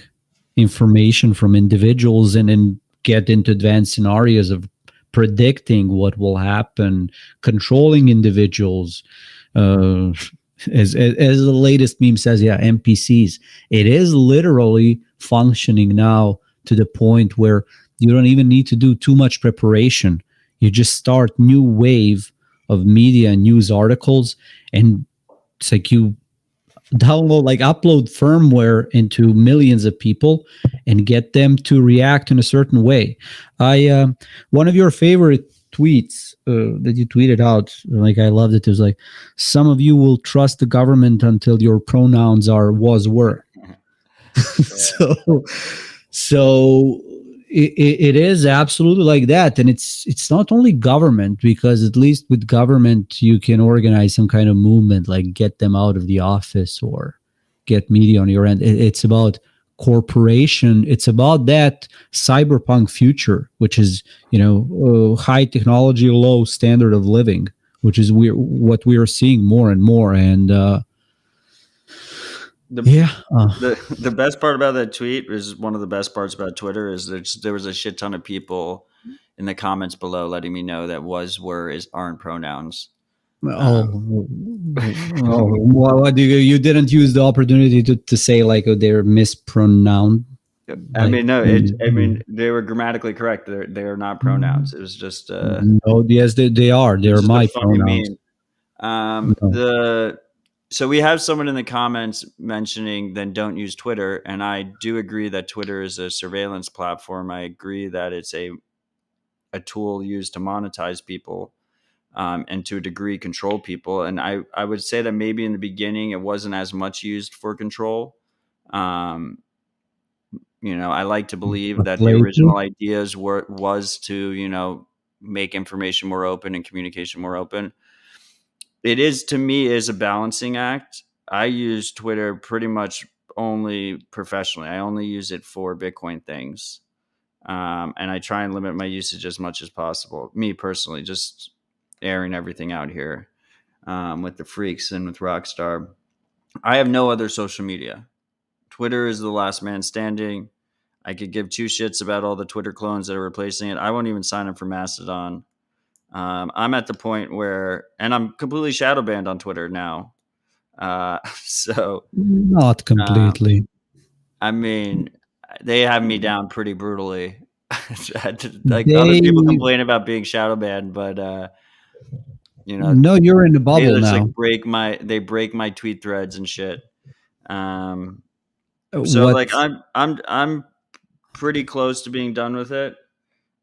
information from individuals and get into advanced scenarios of predicting what will happen, controlling individuals. As the latest meme says, yeah, NPCs. It is literally functioning now to the point where you don't even need to do too much preparation. You just start new wave of media and news articles, and it's like you upload firmware into millions of people and get them to react in a certain way. One of your favorite tweets that you tweeted out, like I loved it. It was like, some of you will trust the government until your pronouns are was were. So it is absolutely like that. And it's not only government, because at least with government, you can organize some kind of movement, like get them out of the office or get media on your end. It's about corporation. It's about that cyberpunk future, which is, high technology, low standard of living, which is what we are seeing more and more. And the best part about that tweet is, one of the best parts about Twitter is there was a shit ton of people in the comments below letting me know that was, were, aren't pronouns. Well, you didn't use the opportunity to say like they're mispronounced. I mean, they were grammatically correct. They are not pronouns. It was just no. Yes, they are. They're my pronouns. So we have someone in the comments mentioning, then don't use Twitter. And I do agree that Twitter is a surveillance platform. I agree that it's a tool used to monetize people and to a degree control people. And I would say that maybe in the beginning it wasn't as much used for control. I like to believe that the original ideas was to, make information more open and communication more open. It is, to me, is a balancing act. I use Twitter pretty much only professionally. I only use it for Bitcoin things. And I try and limit my usage as much as possible. Me personally, just airing everything out here with the freaks and with Rockstar. I have no other social media. Twitter is the last man standing. I could give two shits about all the Twitter clones that are replacing it. I won't even sign up for Mastodon. I'm at the point where, and I'm completely shadow banned on Twitter now. So not completely. I mean, they have me down pretty brutally. Like other people complain about being shadow banned, but no, you're in the bubble now. Like they break my tweet threads and shit. So like I'm pretty close to being done with it.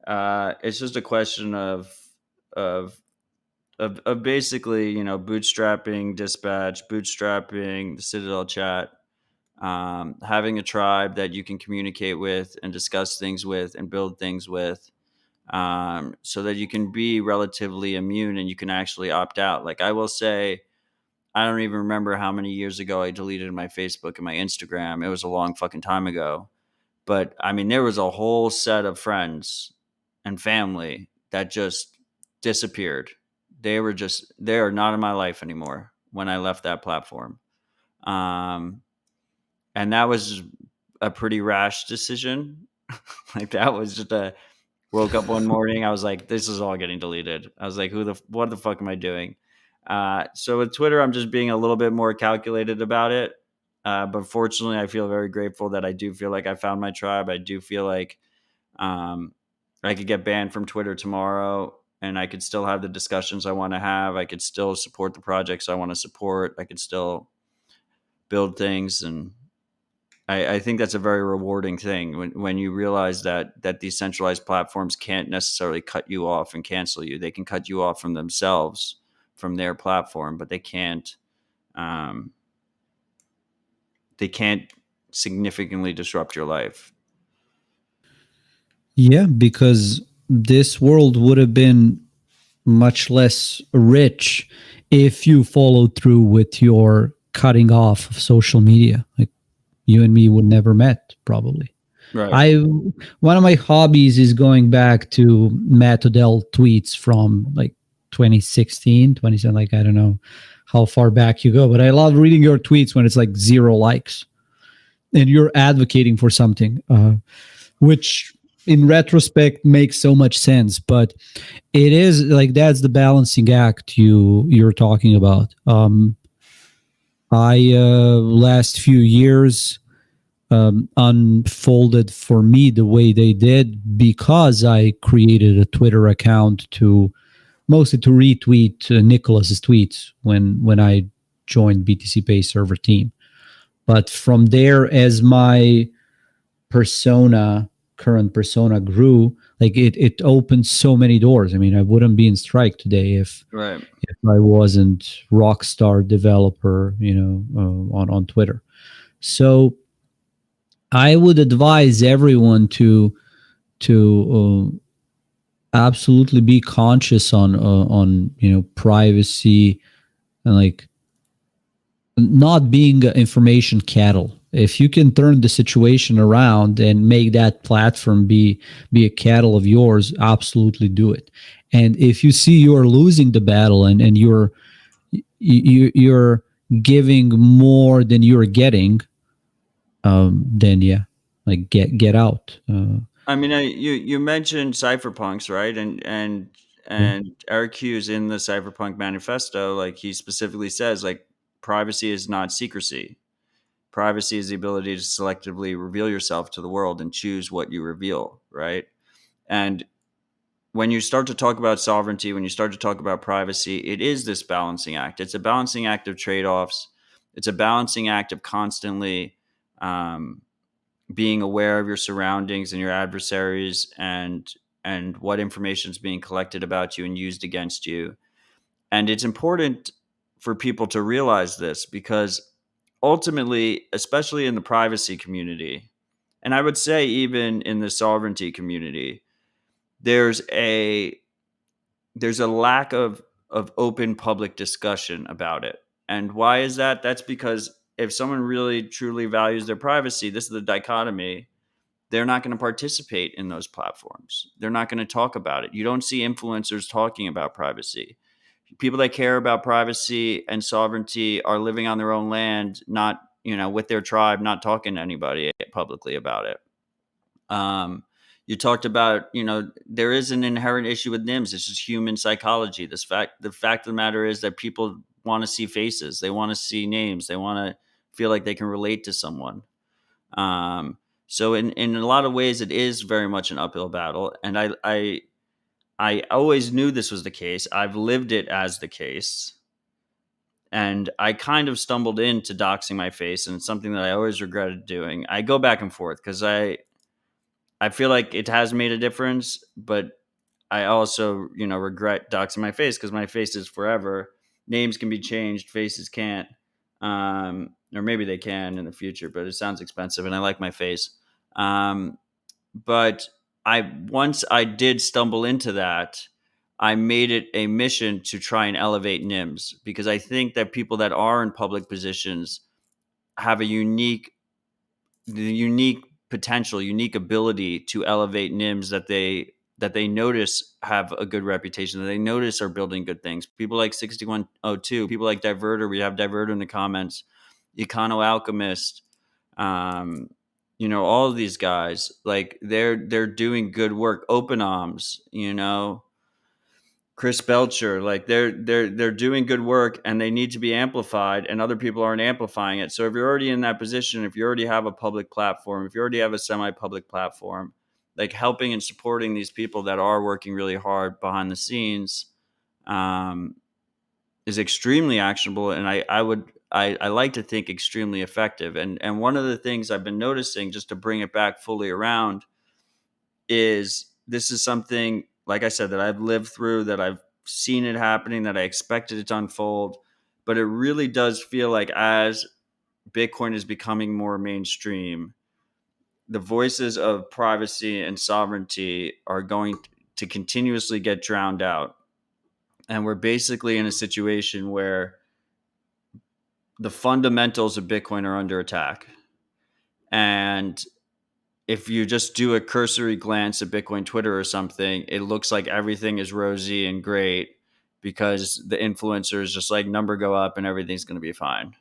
It's just a question of of basically, bootstrapping Dispatch, bootstrapping the Citadel chat, having a tribe that you can communicate with and discuss things with and build things with, so that you can be relatively immune and you can actually opt out. Like, I will say, I don't even remember how many years ago I deleted my Facebook and my Instagram. It was a long fucking time ago. But I mean, there was a whole set of friends and family that just disappeared. They are not in my life anymore when I left that platform. Um, and that was a pretty rash decision. Like, that was just woke up one morning. I was like, this is all getting deleted. I was like, what the fuck am I doing? So with Twitter, I'm just being a little bit more calculated about it. But fortunately, I feel very grateful that I do feel like I found my tribe. I do feel like um, I could get banned from Twitter tomorrow and I could still have the discussions I want to have. I could still support the projects I want to support. I could still build things. And I think that's a very rewarding thing when you realize that these centralized platforms can't necessarily cut you off and cancel you. They can cut you off from themselves, from their platform, but um, they can't significantly disrupt your life. Yeah, because this world would have been much less rich if you followed through with your cutting off of social media. Like, you and me would never met, probably. Right. I One of my hobbies is going back to Matt Odell tweets from like 2016, 27. Like, I don't know how far back you go, but I love reading your tweets when it's like 0 likes and you're advocating for something, which in retrospect makes so much sense. But it is like, that's the balancing act you're talking about. I last few years unfolded for me the way they did because I created a Twitter account to mostly to retweet Nicholas's tweets when I joined BTC Pay server team. But from there, as my current persona grew, like it opened so many doors. I mean, I wouldn't be in Strike today if Right. I wasn't Rockstar developer, on Twitter. So I would advise everyone to absolutely be conscious on privacy and like not being information cattle. If you can turn the situation around and make that platform be a cattle of yours, absolutely do it. And if you see you're losing the battle and you're giving more than you're getting, then yeah, like get out. I mean, you mentioned cypherpunks, right? And Eric Hughes in the Cypherpunk Manifesto, like, he specifically says, like, privacy is not secrecy. Privacy is the ability to selectively reveal yourself to the world and choose what you reveal, right? And when you start to talk about sovereignty, when you start to talk about privacy, it is this balancing act. It's a balancing act of trade-offs. It's a balancing act of constantly being aware of your surroundings and your adversaries and what information is being collected about you and used against you. And it's important for people to realize this because ultimately, especially in the privacy community, and I would say even in the sovereignty community, there's a lack of open public discussion about it. And why is that? That's because if someone really truly values their privacy, this is the dichotomy, they're not going to participate in those platforms. They're not going to talk about it. You don't see influencers talking about privacy. People that care about privacy and sovereignty are living on their own land, not, with their tribe, not talking to anybody publicly about it. You talked about, there is an inherent issue with NIMS. It's just human psychology. The fact of the matter is that people want to see faces. They want to see names. They want to feel like they can relate to someone. So in a lot of ways, it is very much an uphill battle. And I always knew this was the case. I've lived it as the case. And I kind of stumbled into doxing my face, and it's something that I always regretted doing. I go back and forth because I feel like it has made a difference, but I also, regret doxing my face because my face is forever. Names can be changed, faces can't. Or maybe they can in the future, but it sounds expensive, and I like my face. But once I did stumble into that, I made it a mission to try and elevate NIMS, because I think that people that are in public positions have a unique potential, unique ability to elevate NIMS that they notice have a good reputation, that they notice are building good things. People like 6102, people like Diverter. We have Diverter in the comments. Econo Alchemist, all of these guys, like they're doing good work. Open Arms, Chris Belcher, like they're doing good work, and they need to be amplified, and other people aren't amplifying it. So if you're already in that position, if you already have a public platform, if you already have a semi-public platform, like helping and supporting these people that are working really hard behind the scenes, is extremely actionable, and I like to think extremely effective. And one of the things I've been noticing, just to bring it back fully around, is this is something, like I said, that I've lived through, that I've seen it happening, that I expected it to unfold. But it really does feel like as Bitcoin is becoming more mainstream, the voices of privacy and sovereignty are going to continuously get drowned out. And we're basically in a situation where the fundamentals of Bitcoin are under attack. And if you just do a cursory glance at Bitcoin Twitter or something, it looks like everything is rosy and great because the influencers just like number go up and everything's going to be fine.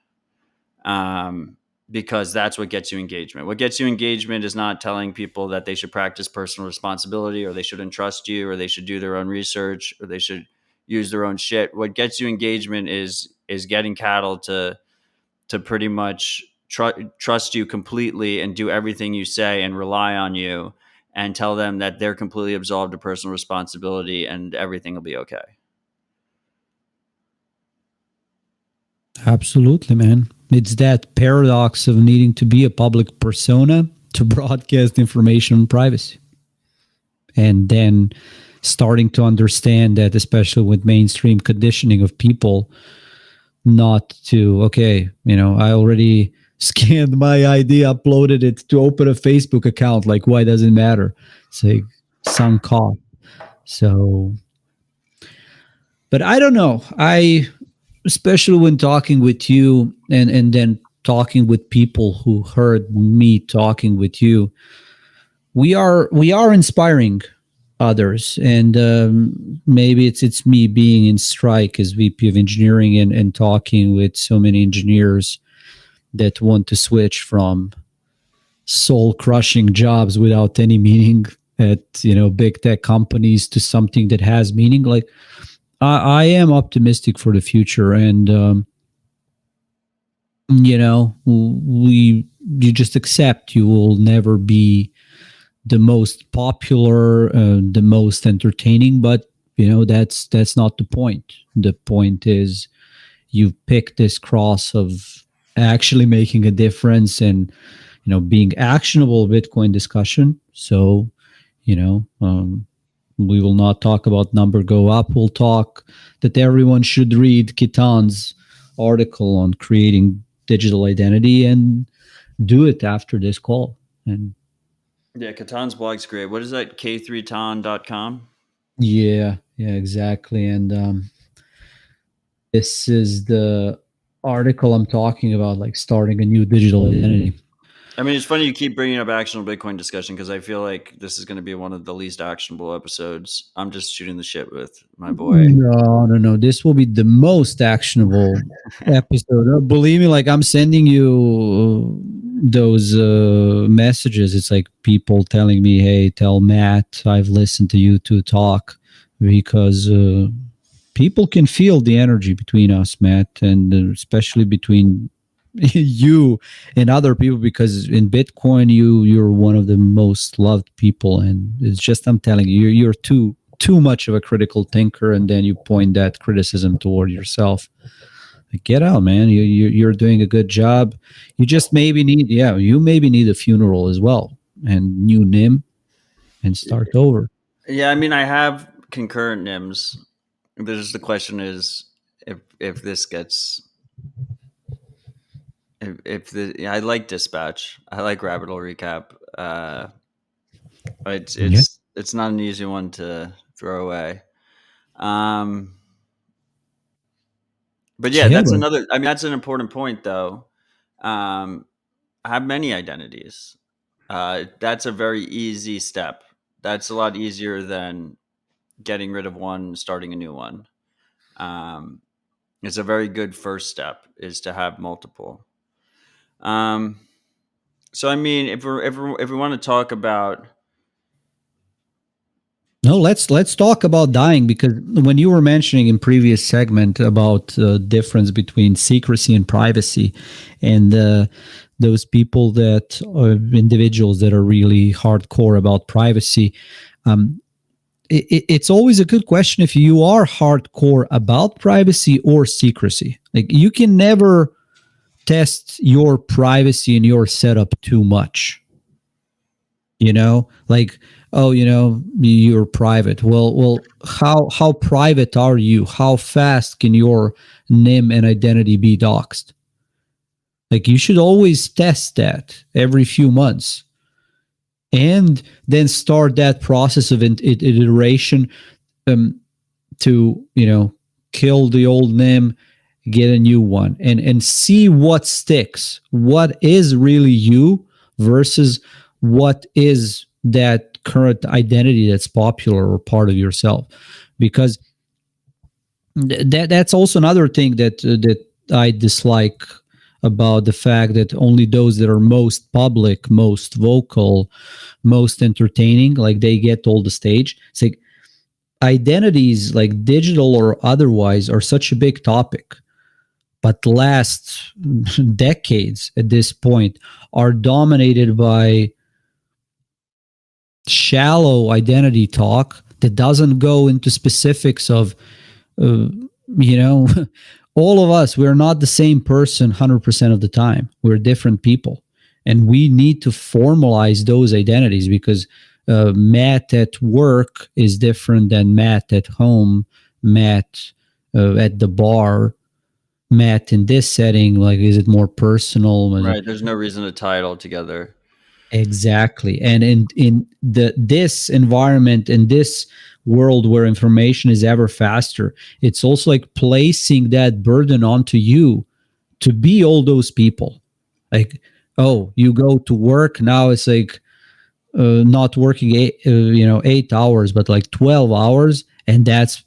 Because that's what gets you engagement. What gets you engagement is not telling people that they should practice personal responsibility, or they shouldn't trust you, or they should do their own research, or they should use their own shit. What gets you engagement is getting cattle to pretty much trust you completely and do everything you say and rely on you, and tell them that they're completely absolved of personal responsibility and everything will be okay. Absolutely, man. It's that paradox of needing to be a public persona to broadcast information on privacy. And then starting to understand that, especially with mainstream conditioning of people, not to, okay, I already scanned my ID, uploaded it to open a Facebook account. Like, why does it matter? It's like sunk cost. So, but I don't know. Especially when talking with you and then talking with people who heard me talking with you, we are inspiring others. And maybe it's me being in strike as VP of engineering and talking with so many engineers that want to switch from soul crushing jobs without any meaning at big tech companies to something that has meaning. Like, I am optimistic for the future, and you just accept you will never be the most popular, the most entertaining, but that's not the point. The point is you pick this cross of actually making a difference and being actionable Bitcoin discussion. So we will not talk about number go up. We'll talk that everyone should read Kitan's article on creating digital identity and do it after this call. And yeah, Katan's blog's great. What is that? K3ton.com? Yeah, exactly. And this is the article I'm talking about, like starting a new digital identity. I mean, it's funny you keep bringing up actionable Bitcoin discussion, because I feel like this is going to be one of the least actionable episodes. I'm just shooting the shit with my boy. No. This will be the most actionable episode. Believe me, like I'm sending you those messages. It's like people telling me, hey, tell Matt I've listened to you two talk, because people can feel the energy between us, Matt, and especially between you and other people, because in Bitcoin you're one of the most loved people, and it's just, I'm telling you, you're too much of a critical thinker, and then you point that criticism toward yourself. Like, get out, man. You're doing a good job. You just maybe need a funeral as well, and new NIM, and start over. Yeah, I mean, I have concurrent NIMS. The question is if this gets if the I like Dispatch. I like Rabbit Hole Recap. It's Yeah. it's not an easy one to throw away. Um, but yeah, Yeah, that's but another. I mean, that's an important point, though. Um, have many identities. That's a very easy step. That's a lot easier than getting rid of one, starting a new one. Um, it's a very good first step is to have multiple. Um, so I mean, if we want to talk about no, let's talk about dying, because when you were mentioning in previous segment about the difference between secrecy and privacy, and those people that are individuals that are really hardcore about privacy, it's always a good question if you are hardcore about privacy or secrecy. Like, you can never test your privacy and your setup too much. Like, oh, you're private. Well, how private are you? How fast can your NIM and identity be doxed? Like, you should always test that every few months, and then start that process of iteration, to kill the old NIM, get a new one, and see what sticks, what is really you versus what is that current identity that's popular or part of yourself. Because that's also another thing that I dislike about the fact that only those that are most public, most vocal, most entertaining, like, they get all the stage. It's like, identities, like digital or otherwise, are such a big topic, but last decades at this point are dominated by shallow identity talk that doesn't go into specifics of, uh, you know, all of us, we're not the same person 100% of the time. We're different people. And we need to formalize those identities, because Matt at work is different than Matt at home, Matt at the bar, Matt in this setting. Like, is it more personal? right, there's no reason to tie it all together. Exactly. And in this environment, in this world where information is ever faster, it's also like placing that burden onto you to be all those people. Like, oh, you go to work now, it's like, not working 8 hours, but like 12 hours. And that's,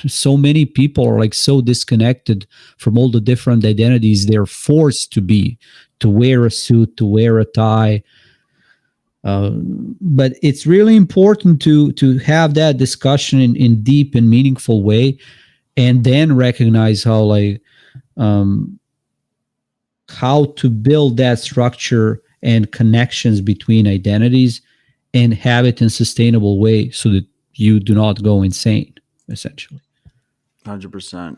so many people are like so disconnected from all the different identities they're forced to be, to wear a suit, to wear a tie. But it's really important to have that discussion in deep and meaningful way, and then recognize how, like, how to build that structure and connections between identities, and have it in a sustainable way so that you do not go insane, essentially. 100%.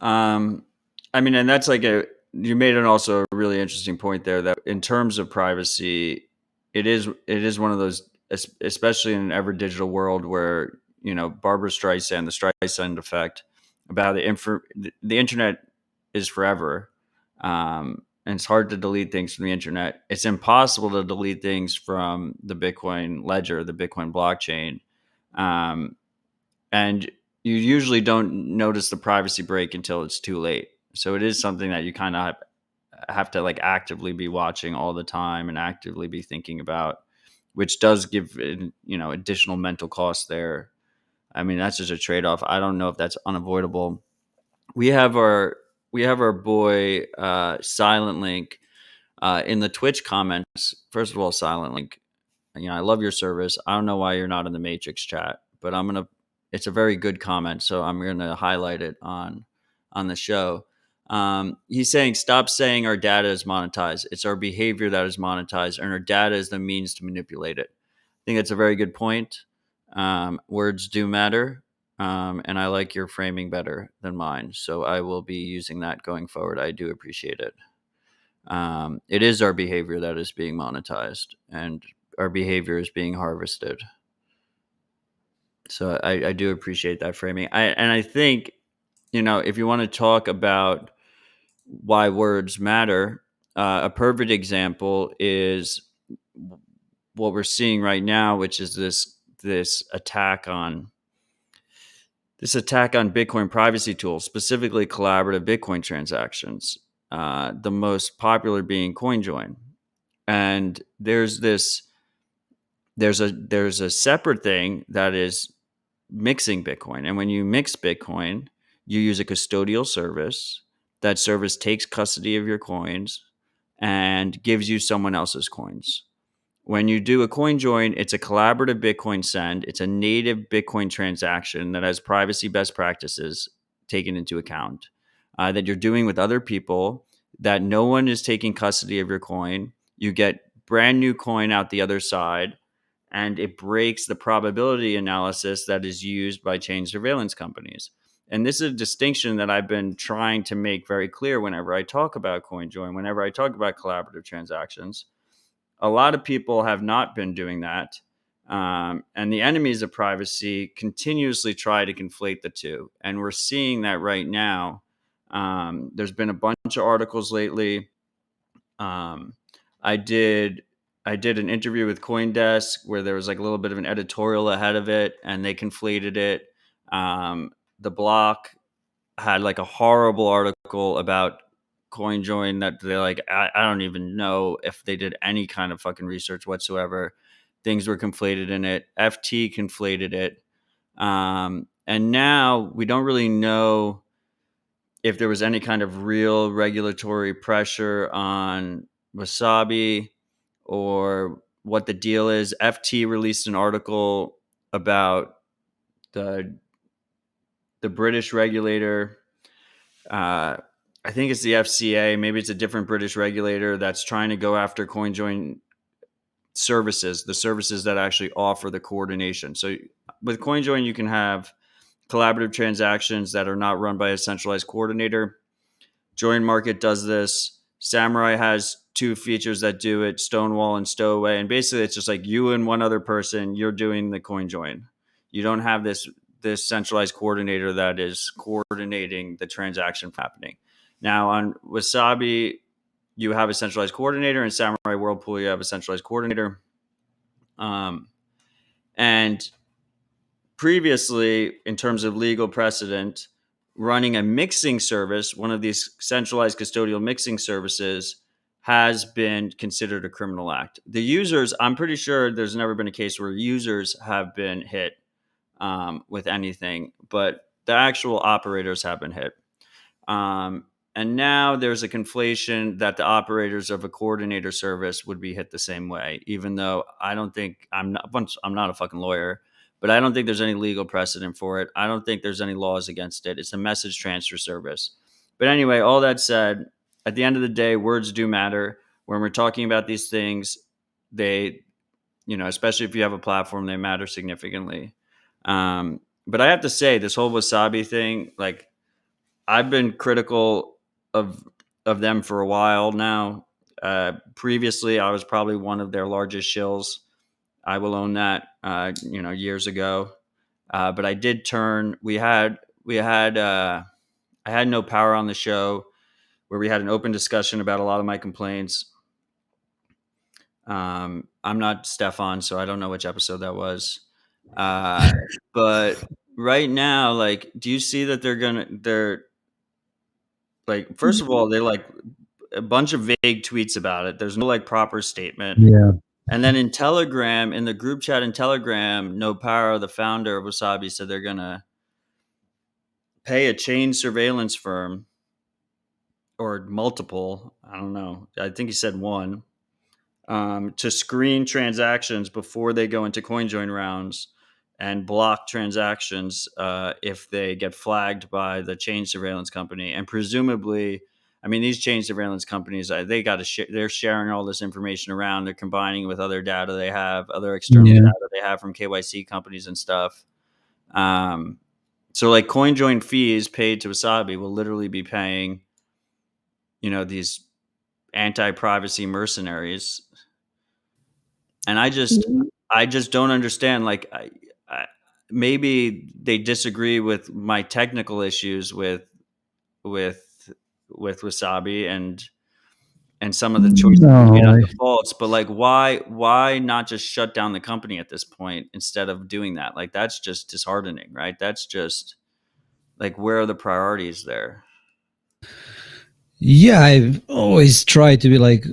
I mean, and that's like you made an also a really interesting point there, that in terms of privacy, it is one of those, especially in an ever digital world where, Barbara Streisand, the Streisand effect, about the internet is forever. And it's hard to delete things from the internet. It's impossible to delete things from the Bitcoin ledger, the Bitcoin blockchain. Um, and you usually don't notice the privacy break until it's too late. So it is something that you kind of have to like actively be watching all the time and actively be thinking about, which does give additional mental costs there. I mean, that's just a trade-off. I don't know if that's unavoidable. We have our boy Silent Link in the Twitch comments. First of all, Silent Link, I love your service. I don't know why you're not in the Matrix chat, but it's a very good comment, so I'm gonna highlight it on the show. He's saying, stop saying our data is monetized. It's our behavior that is monetized, and our data is the means to manipulate it. I think that's a very good point. Words do matter, and I like your framing better than mine, so I will be using that going forward. I do appreciate it. It is our behavior that is being monetized, and our behavior is being harvested. So I do appreciate that framing. I think, if you want to talk about why words matter, a perfect example is what we're seeing right now, which is this attack on Bitcoin privacy tools, specifically collaborative Bitcoin transactions. The most popular being CoinJoin, and there's a separate thing that is mixing Bitcoin. And when you mix Bitcoin, you use a custodial service. That service takes custody of your coins and gives you someone else's coins. When you do a coin join, it's a collaborative Bitcoin send. It's a native Bitcoin transaction that has privacy best practices taken into account, that you're doing with other people, that no one is taking custody of your coin. You get brand new coin out the other side, and it breaks the probability analysis that is used by chain surveillance companies. And this is a distinction that I've been trying to make very clear whenever I talk about CoinJoin, whenever I talk about collaborative transactions. A lot of people have not been doing that. And the enemies of privacy continuously try to conflate the two. And we're seeing that right now. There's been a bunch of articles lately. Um, I did I did an interview with CoinDesk where there was like a little bit of an editorial ahead of it, and they conflated it. The Block had like a horrible article about CoinJoin that they're like, I don't even know if they did any kind of fucking research whatsoever. Things were conflated in it. FT conflated it. And now we don't really know if there was any kind of real regulatory pressure on Wasabi or what the deal is. FT released an article about the British regulator. I think it's the FCA. Maybe it's a different British regulator that's trying to go after CoinJoin services, the services that actually offer the coordination. So with CoinJoin, you can have collaborative transactions that are not run by a centralized coordinator. Join Market does this. Samurai has two features that do it: Stonewall and Stowaway. And basically, it's just like you and one other person, you're doing the CoinJoin. You don't have this centralized coordinator that is coordinating the transaction happening. Now on Wasabi, you have a centralized coordinator, and Samurai Whirlpool, you have a centralized coordinator. And previously, in terms of legal precedent, running a mixing service, one of these centralized custodial mixing services, has been considered a criminal act. The users, I'm pretty sure there's never been a case where users have been hit with anything, but the actual operators have been hit. And now there's a conflation that the operators of a coordinator service would be hit the same way, even though I don't think I'm not a fucking lawyer, but I don't think there's any legal precedent for it. I don't think there's any laws against it. It's a message transfer service. But anyway, all that said, at the end of the day, words do matter. When we're talking about these things, they, especially if you have a platform, they matter significantly. But I have to say, this whole Wasabi thing, like, I've been critical of them for a while now. Previously, I was probably one of their largest shills. I will own that. Years ago, but I did turn. I had no power on the show where we had an open discussion about a lot of my complaints. I'm not Stefan, so I don't know which episode that was. But right now, like, do you see that they're like, first of all, they like a bunch of vague tweets about it. There's no like proper statement. Yeah. And then in Telegram, in the group chat in Telegram, No Power, the founder of Wasabi, said they're going to pay a chain surveillance firm, or multiple, I don't know, I think he said one, to screen transactions before they go into CoinJoin rounds and block transactions if they get flagged by the chain surveillance company. And presumably, I mean, these chain surveillance companies, they're sharing all this information around. They're combining it with other data they have, other external Yeah. data they have from KYC companies and stuff. So like CoinJoin fees paid to Wasabi will literally be paying, these anti-privacy mercenaries. And I just don't understand. Like, maybe they disagree with my technical issues with Wasabi and some of the choices we made on No, defaults, but like why not just shut down the company at this point instead of doing that? Like that's just disheartening, right? That's just like, where are the priorities there? yeah, I've always tried to be like,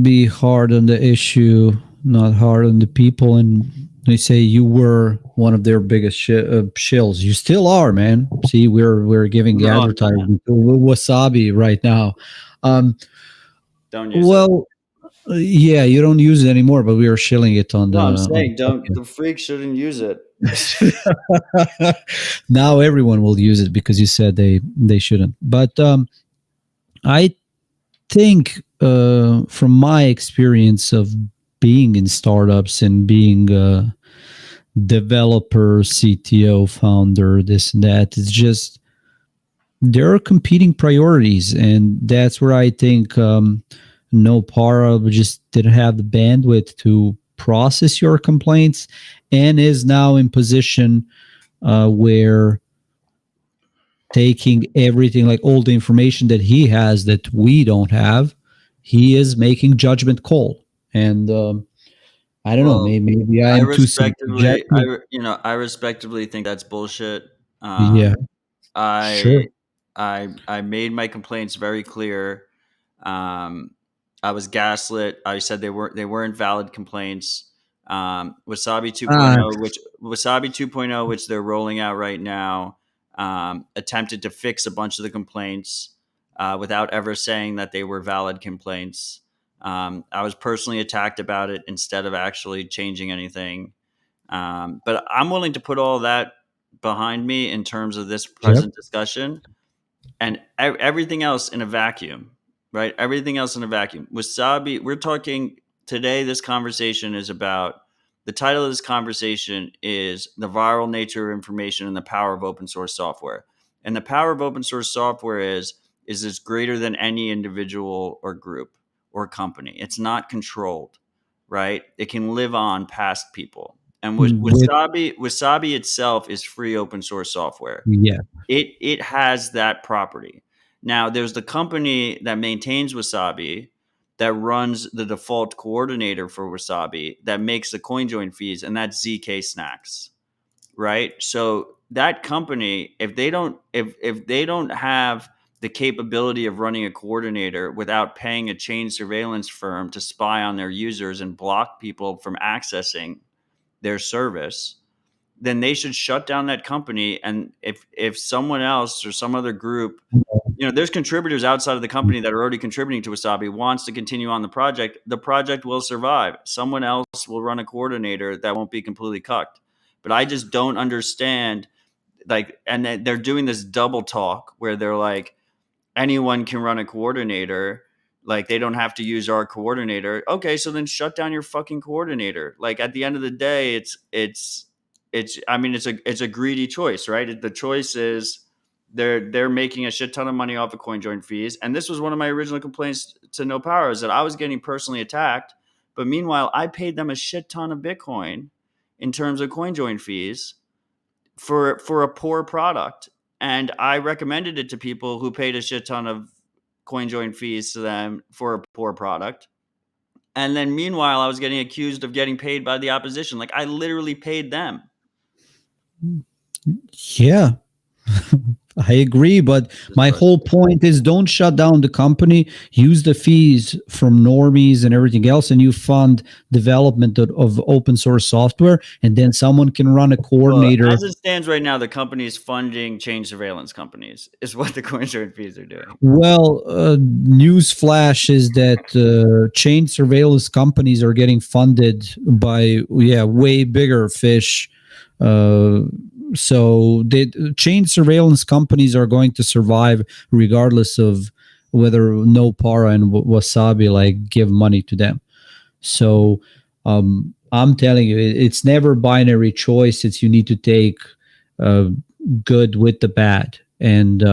be hard on the issue, not hard on the people. And they say you were one of their biggest shills. You still are, man. See, we're giving No, I'm not. advertising to Wasabi right now. Um, Don't use it. well, yeah, you don't use it anymore, but we are shilling it on No, I'm the saying don't. The freak shouldn't use it. now everyone will use it because you said they shouldn't. But I think from my experience of being in startups and being a developer, CTO, founder, this and that, it's just there are competing priorities, and that's where I think no para just didn't have the bandwidth to process your complaints, and is now in position where taking everything, like all the information that he has that we don't have, he is making judgment call. And I don't know, Well, maybe I I am too respectively, subjective. I respectively think that's bullshit. Yeah, sure. I, I made my complaints very clear. Um, I was gaslit. I said they weren't valid complaints. Wasabi Ah, 2.0, Wasabi 2.0, which they're rolling out right now, attempted to fix a bunch of the complaints without ever saying that they were valid complaints. I was personally attacked about it instead of actually changing anything. But I'm willing to put all that behind me in terms of this yep. present discussion and everything else in a vacuum, right? Everything else in a vacuum. Wasabi, we're talking today, this conversation is about the title of this conversation is The Viral Nature of Information and the Power of Open Source Software. And the power of open source software is it's greater than any individual or group or company. It's not controlled, right? It can live on past people. And With Wasabi itself is free open source software. yeah, It has that property. Now, there's the company that maintains Wasabi that runs the default coordinator for Wasabi that makes the CoinJoin fees, and that's ZK Snacks, right? So that company, if they don't have the capability of running a coordinator without paying a chain surveillance firm to spy on their users and block people from accessing their service, then they should shut down that company. And if someone else or some other group, there's contributors outside of the company that are already contributing to Wasabi, wants to continue on the project will survive. Someone else will run a coordinator that won't be completely cucked. But I just don't understand, like, and they're doing this double talk where they're like, anyone can run a coordinator. Like, they don't have to use our coordinator. Okay, so then shut down your fucking coordinator. Like, at the end of the day, I mean, it's a greedy choice, right? The choice is they're making a shit ton of money off of CoinJoin fees. And this was one of my original complaints to No Power, is that I was getting personally attacked. But meanwhile, I paid them a shit ton of Bitcoin in terms of CoinJoin fees for a poor product. And I recommended it to people who paid a shit ton of CoinJoin fees to them for a poor product. And then meanwhile, I was getting accused of getting paid by the opposition. Like, I literally paid them. yeah. I agree, but my whole point is don't shut down the company. Use the fees from normies and everything else, and you fund development of open source software, and then someone can run a coordinator. Well, as it stands right now, the company is funding chain surveillance companies, is what the CoinJoin fees are doing. Well, news flash is that chain surveillance companies are getting funded by way bigger fish. So the chain surveillance companies are going to survive regardless of whether No Para and Wasabi like give money to them. So I'm telling you, it's never binary choice. It's you need to take good with the bad. And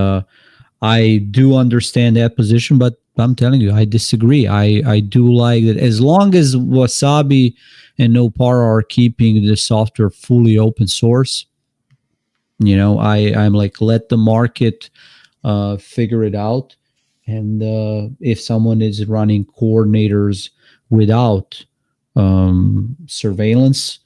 I do understand that position, but I'm telling you, I disagree. I do like that as long as Wasabi and Nopara are keeping the software fully open source. I'm like, let the market figure it out. And if someone is running coordinators without surveillance,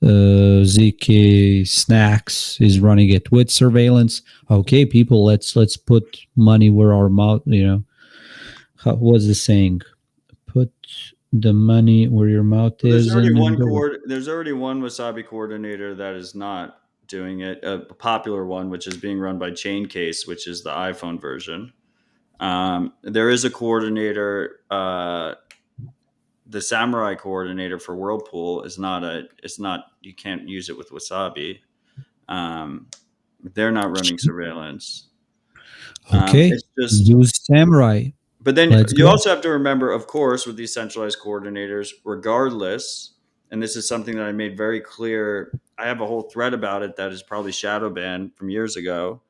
ZK Snacks is running it with surveillance. Okay, people, let's put money where our mouth. What's the saying? Put the money where your mouth is. There's already one Wasabi coordinator that is not doing it. A popular one, which is being run by Chaincase, which is the iPhone version. There is a coordinator. The Samurai coordinator for Whirlpool is not. You can't use it with Wasabi. They're not running surveillance. Okay, It's just use Samurai. But then Let's you go. also have to remember, of course, with these centralized coordinators, regardless, and this is something that I made very clear. I have a whole thread about it that is probably shadow banned from years ago.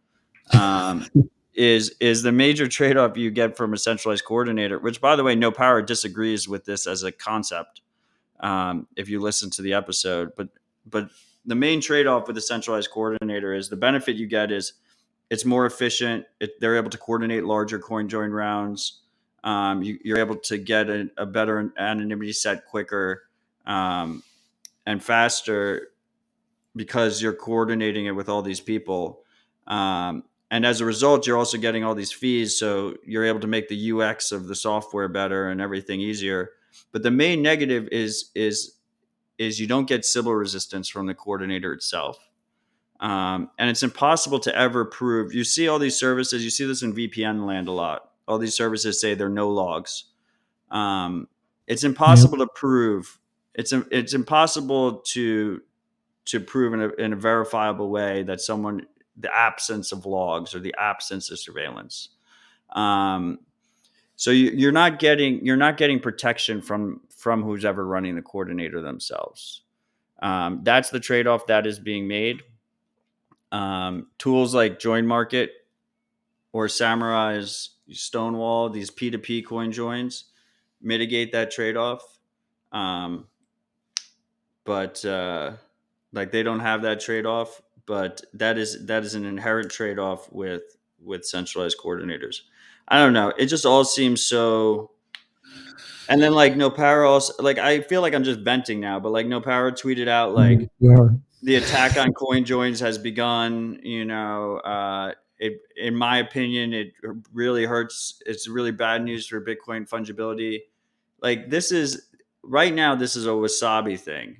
Is the major trade-off you get from a centralized coordinator, which, by the way, No Power disagrees with this as a concept. If you listen to the episode, but the main trade-off with a centralized coordinator is the benefit you get is it's more efficient. They're able to coordinate larger coin join rounds. You're able to get a better anonymity set quicker and faster because you're coordinating it with all these people. And as a result, you're also getting all these fees. So you're able to make the UX of the software better and everything easier. But the main negative is you don't get Sybil resistance from the coordinator itself. And it's impossible to ever prove. You see all these services, you see this in VPN land a lot. All these services say there are no logs. It's impossible to prove. It's impossible to prove in a verifiable way that the absence of logs or the absence of surveillance. So you're not getting protection from who's ever running the coordinator themselves. That's the trade-off that is being made. Tools like Join Market or Samurai's Stonewall, these P2P coin joins, mitigate that trade-off. But like they don't have that trade-off. But that is an inherent trade-off with centralized coordinators. I don't know. It just all seems so. And then like No Power also, like I feel like I'm just venting now, but like No Power tweeted out like the attack on coin joins has begun. In my opinion, it really hurts. It's really bad news for Bitcoin fungibility. Like this is right now, this is a Wasabi thing.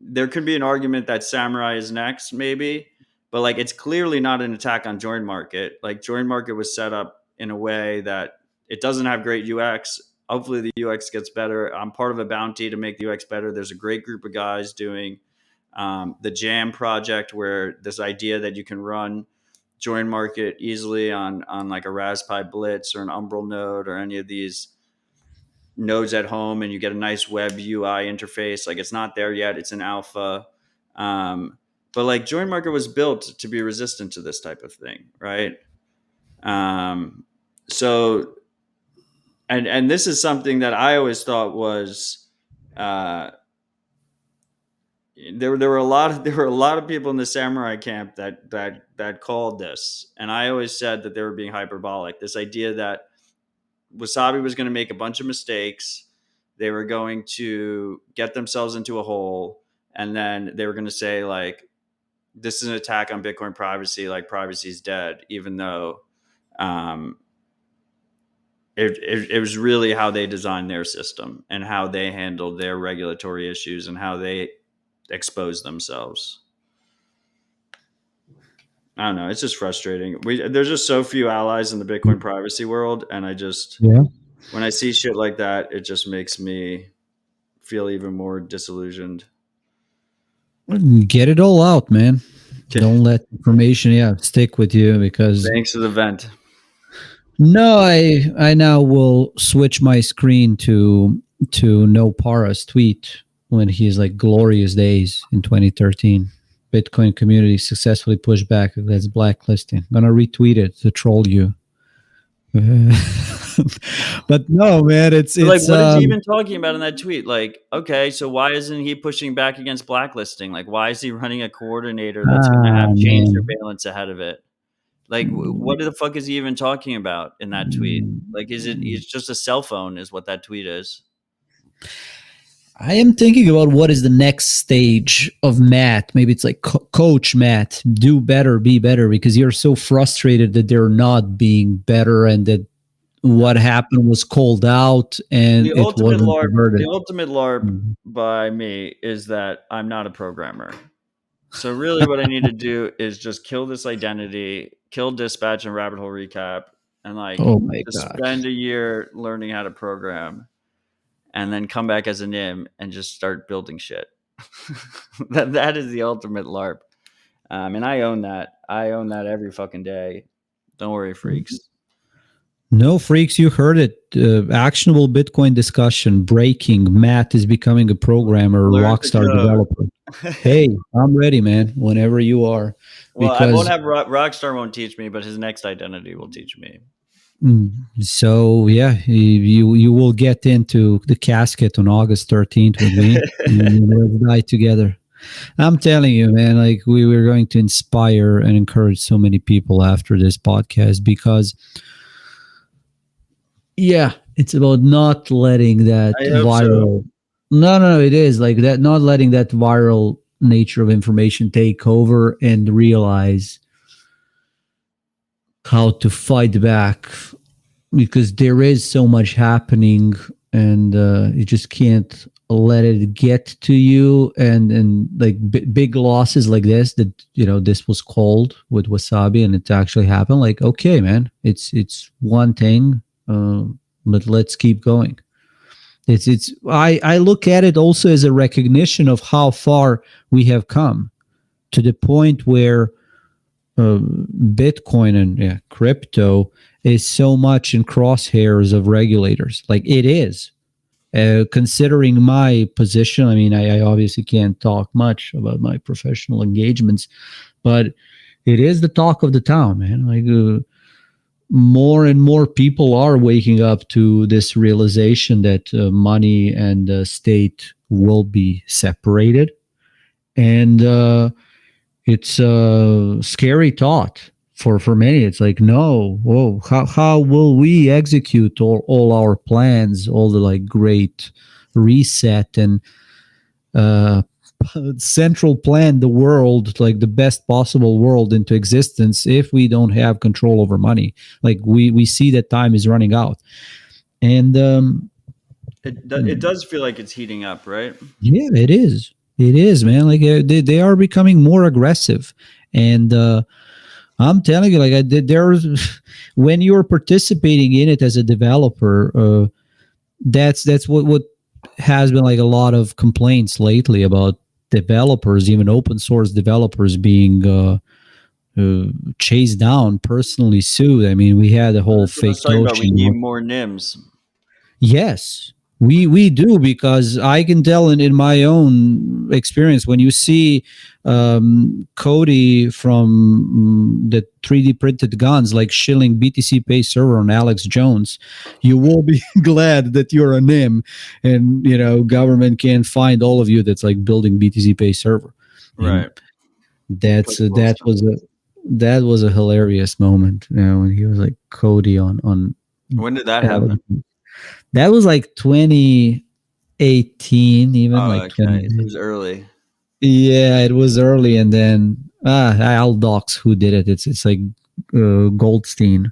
There could be an argument that Samurai is next, maybe, but like it's clearly not an attack on Join Market. Like Join Market was set up in a way that it doesn't have great UX. Hopefully the UX gets better. I'm part of a bounty to make the UX better. There's a great group of guys doing the Jam project, where this idea that you can run Join Market easily on like a Raspberry Blitz or an Umbral node or any of these nodes at home, and you get a nice web UI interface. Like it's not there yet. It's in alpha. But like Join Market was built to be resistant to this type of thing. Right. So, and this is something that I always thought was, there were a lot of people in the Samurai camp that called this, and I always said that they were being hyperbolic. This idea that Wasabi was going to make a bunch of mistakes, they were going to get themselves into a hole, and then they were going to say like, "This is an attack on Bitcoin privacy. Like privacy's dead," even though it was really how they designed their system and how they handled their regulatory issues and how they expose themselves. I don't know. It's just frustrating. There's just so few allies in the Bitcoin privacy world. And when I see shit like that, it just makes me feel even more disillusioned. Get it all out, man. Don't let information stick with you, because thanks for the vent. No, I now will switch my screen to No Para's tweet when he's like glorious days in 2013. Bitcoin community successfully pushed back against blacklisting. I'm gonna retweet it to troll you. But no, man, it's Like, what is he even talking about in that tweet? Like, okay, so why isn't he pushing back against blacklisting? Like, why is he running a coordinator that's going to have change man. surveillance ahead of it? Like, what the fuck is he even talking about in that tweet? Like, it's just a cell phone is what that tweet is. I am thinking about what is the next stage of Matt. Maybe it's like coach Matt, do better, be better, because you're so frustrated that they're not being better and that what happened was called out and it wasn't diverted. The ultimate LARP by me is that I'm not a programmer. So really what I need to do is just kill this identity, kill Dispatch and Rabbit Hole Recap, and like spend a year learning how to program, and then come back as a NIM and just start building shit. that is the ultimate LARP. And I own that. I own that every fucking day. Don't worry, freaks. No, freaks, you heard it. Actionable Bitcoin discussion breaking. Matt is becoming a programmer, rockstar developer. Hey, I'm ready, man. Whenever you are. Well, I won't have Rockstar won't teach me, but his next identity will teach me. So yeah, you will get into the casket on August 13th with me, and we'll die together. I'm telling you, man. Like we were going to inspire and encourage so many people after this podcast because. Yeah, it's about not letting that viral. So. No, it is like that. Not letting that viral nature of information take over and realize how to fight back, because there is so much happening, and you just can't let it get to you. And like big losses like this, that this was called with Wasabi, and it actually happened. Like, okay, man, it's one thing. But let's keep going. I look at it also as a recognition of how far we have come, to the point where Bitcoin and crypto is so much in crosshairs of regulators. Like it is. Considering my position, I mean, I obviously can't talk much about my professional engagements, but it is the talk of the town, man. Like more and more people are waking up to this realization that money and state will be separated. And it's a scary thought for many. It's like, no, whoa, how will we execute all our plans, all the like great reset and central plan the world, like the best possible world, into existence if we don't have control over money? Like we see that time is running out, and it does feel like it's heating up, right? Yeah, it is, man. Like they are becoming more aggressive, and I'm telling you, like there's when you're participating in it as a developer, that's what has been like a lot of complaints lately about developers, even open source developers, being chased down, personally sued. I mean, we had a whole fake notion. We need more NIMs. Yes, we do, because I can tell in my own experience, when you see Cody from the 3D printed guns like shilling BTC Pay server on Alex Jones, you will be glad that you're a NIM, and government can't find all of you that's like building BTC Pay server. Right. That was a hilarious moment, when he was like Cody on. When did that happen? That was like 2018, even. Okay. It was early. Yeah, it was early, and then I'll dox who did it. It's like Goldstein,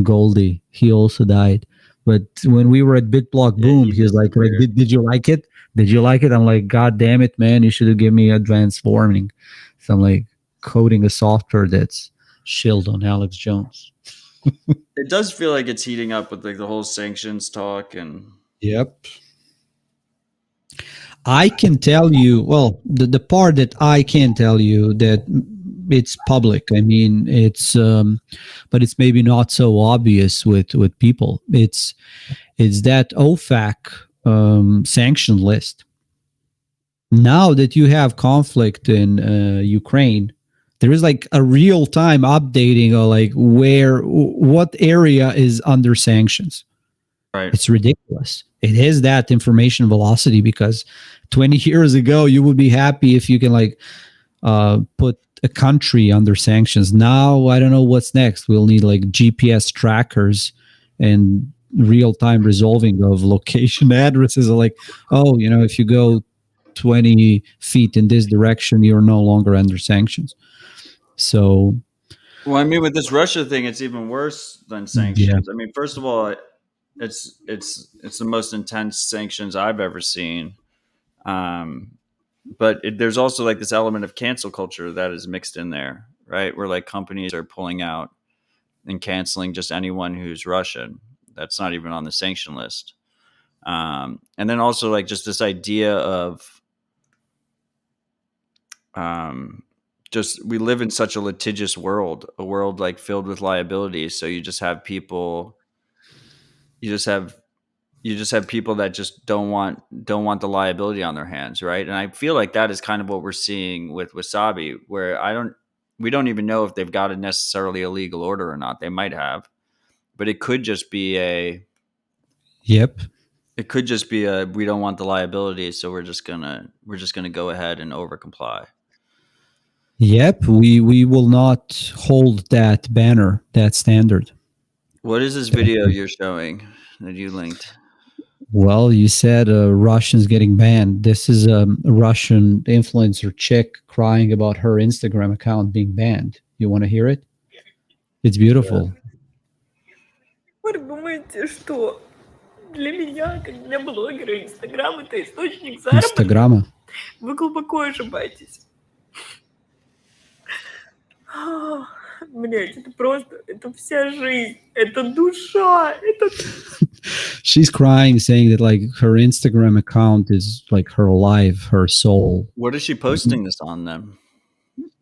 Goldie. He also died. But when we were at BitBlock Boom, he was like did you like it? Did you like it? I'm like, God damn it, man! You should have given me advanced warning. So I'm like coding a software that's shilled on Alex Jones. It does feel like it's heating up with like the whole sanctions talk and. Yep. I can tell you, well, the part that I can tell you that it's public. I mean, it's, but it's maybe not so obvious with people. It's that OFAC sanction list. Now that you have conflict in Ukraine, There is like a real time updating of like what area is under sanctions. Right. It's ridiculous. It is that information velocity, because 20 years ago you would be happy if you can like put a country under sanctions. Now I don't know what's next. We'll need like GPS trackers and real-time resolving of location addresses. Like, oh, if you go 20 feet in this direction, you're no longer under sanctions. So, well, I mean, with this Russia thing, it's even worse than sanctions. I mean, first of all, it's the most intense sanctions I've ever seen. But there's also like this element of cancel culture that is mixed in there, right? Where like companies are pulling out and canceling just anyone who's Russian. That's not even on the sanction list. And then also like just this idea of just we live in such a litigious world, a world like filled with liabilities. So you just have people, you just have people that just don't want the liability on their hands, right? And I feel like that is kind of what we're seeing with Wasabi, where we don't even know if they've got a necessarily a legal order or not. They might have, but it could just be it could just be we don't want the liability, so we're just gonna go ahead and over comply. Yep, we will not hold that banner, that standard. What is this video you're showing that you linked? Well, you said Russians getting banned. This is a Russian influencer chick crying about her Instagram account being banned. You want to hear it? It's beautiful. Вы думаете, что для меня, как для блогера, Инстаграм — это источник заработка? Инстаграма. Вы глубоко ошибаетесь. Блять, это просто, это вся жизнь, это душа, это... She's crying, saying that like her Instagram account is like her life, her soul. What is she posting this on then?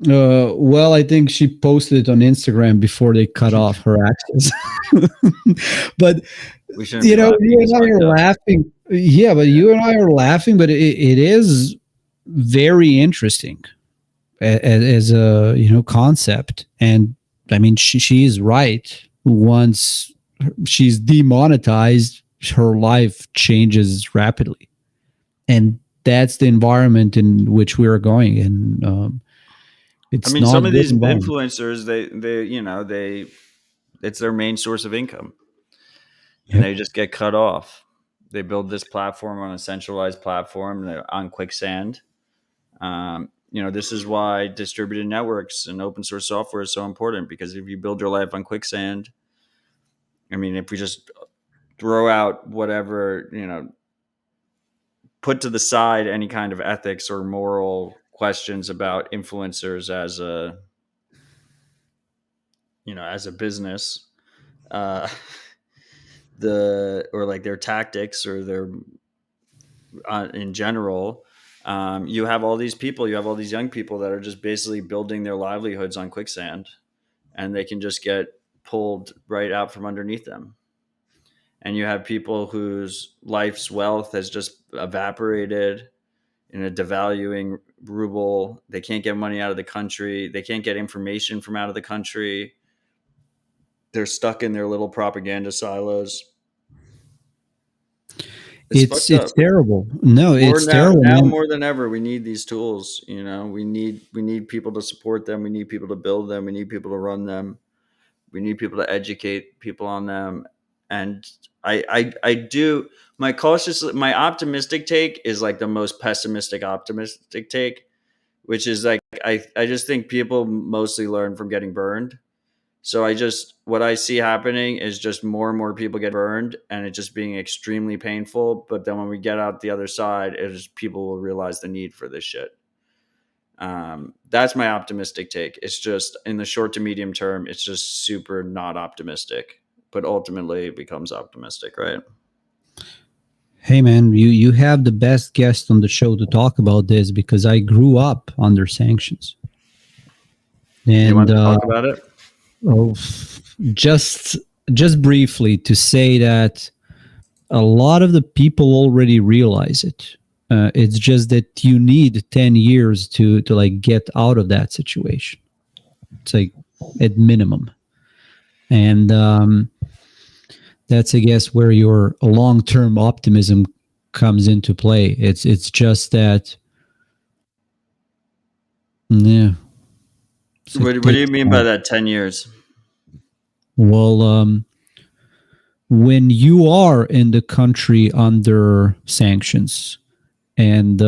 Well, I think she posted it on Instagram before they cut off her access. But you and I are laughing. Yeah, but you and I are laughing. But it is very interesting as a concept. And I mean, she is right. Once she's demonetized, her life changes rapidly, and that's the environment in which we are going. And it's not some of these influencers, they it's their main source of income, and they just get cut off. They build this platform on a centralized platform on quicksand. This is why distributed networks and open source software is so important, because if you build your life on quicksand, I mean, if we just throw out whatever, put to the side any kind of ethics or moral questions about influencers as a business, or like their tactics or their in general, you have all these young people that are just basically building their livelihoods on quicksand, and they can just get pulled right out from underneath them. And you have people whose life's wealth has just evaporated in a devaluing ruble. They can't get money out of the country. They can't get information from out of the country. They're stuck in their little propaganda silos. It's terrible. No, it's terrible. Now more than ever, we need these tools. We need people to support them. We need people to build them. We need people to run them. We need people to educate people on them. And I do my optimistic take is like the most pessimistic optimistic take, which is like I just think people mostly learn from getting burned. So what I see happening is just more and more people get burned, and it just being extremely painful. But then when we get out the other side, people will realize the need for this shit. That's my optimistic take. It's just in the short to medium term, it's just super not optimistic, but ultimately it becomes optimistic, right? Hey man, you have the best guest on the show to talk about this, because I grew up under sanctions. And you want to talk about it? Oh, just briefly to say that a lot of the people already realize it. It's just that you need 10 years to like get out of that situation. It's like at minimum. And that's, I guess, where your long-term optimism comes into play. It's just that, yeah. So What do you mean by that? 10 years? Well, when you are in the country under sanctions, and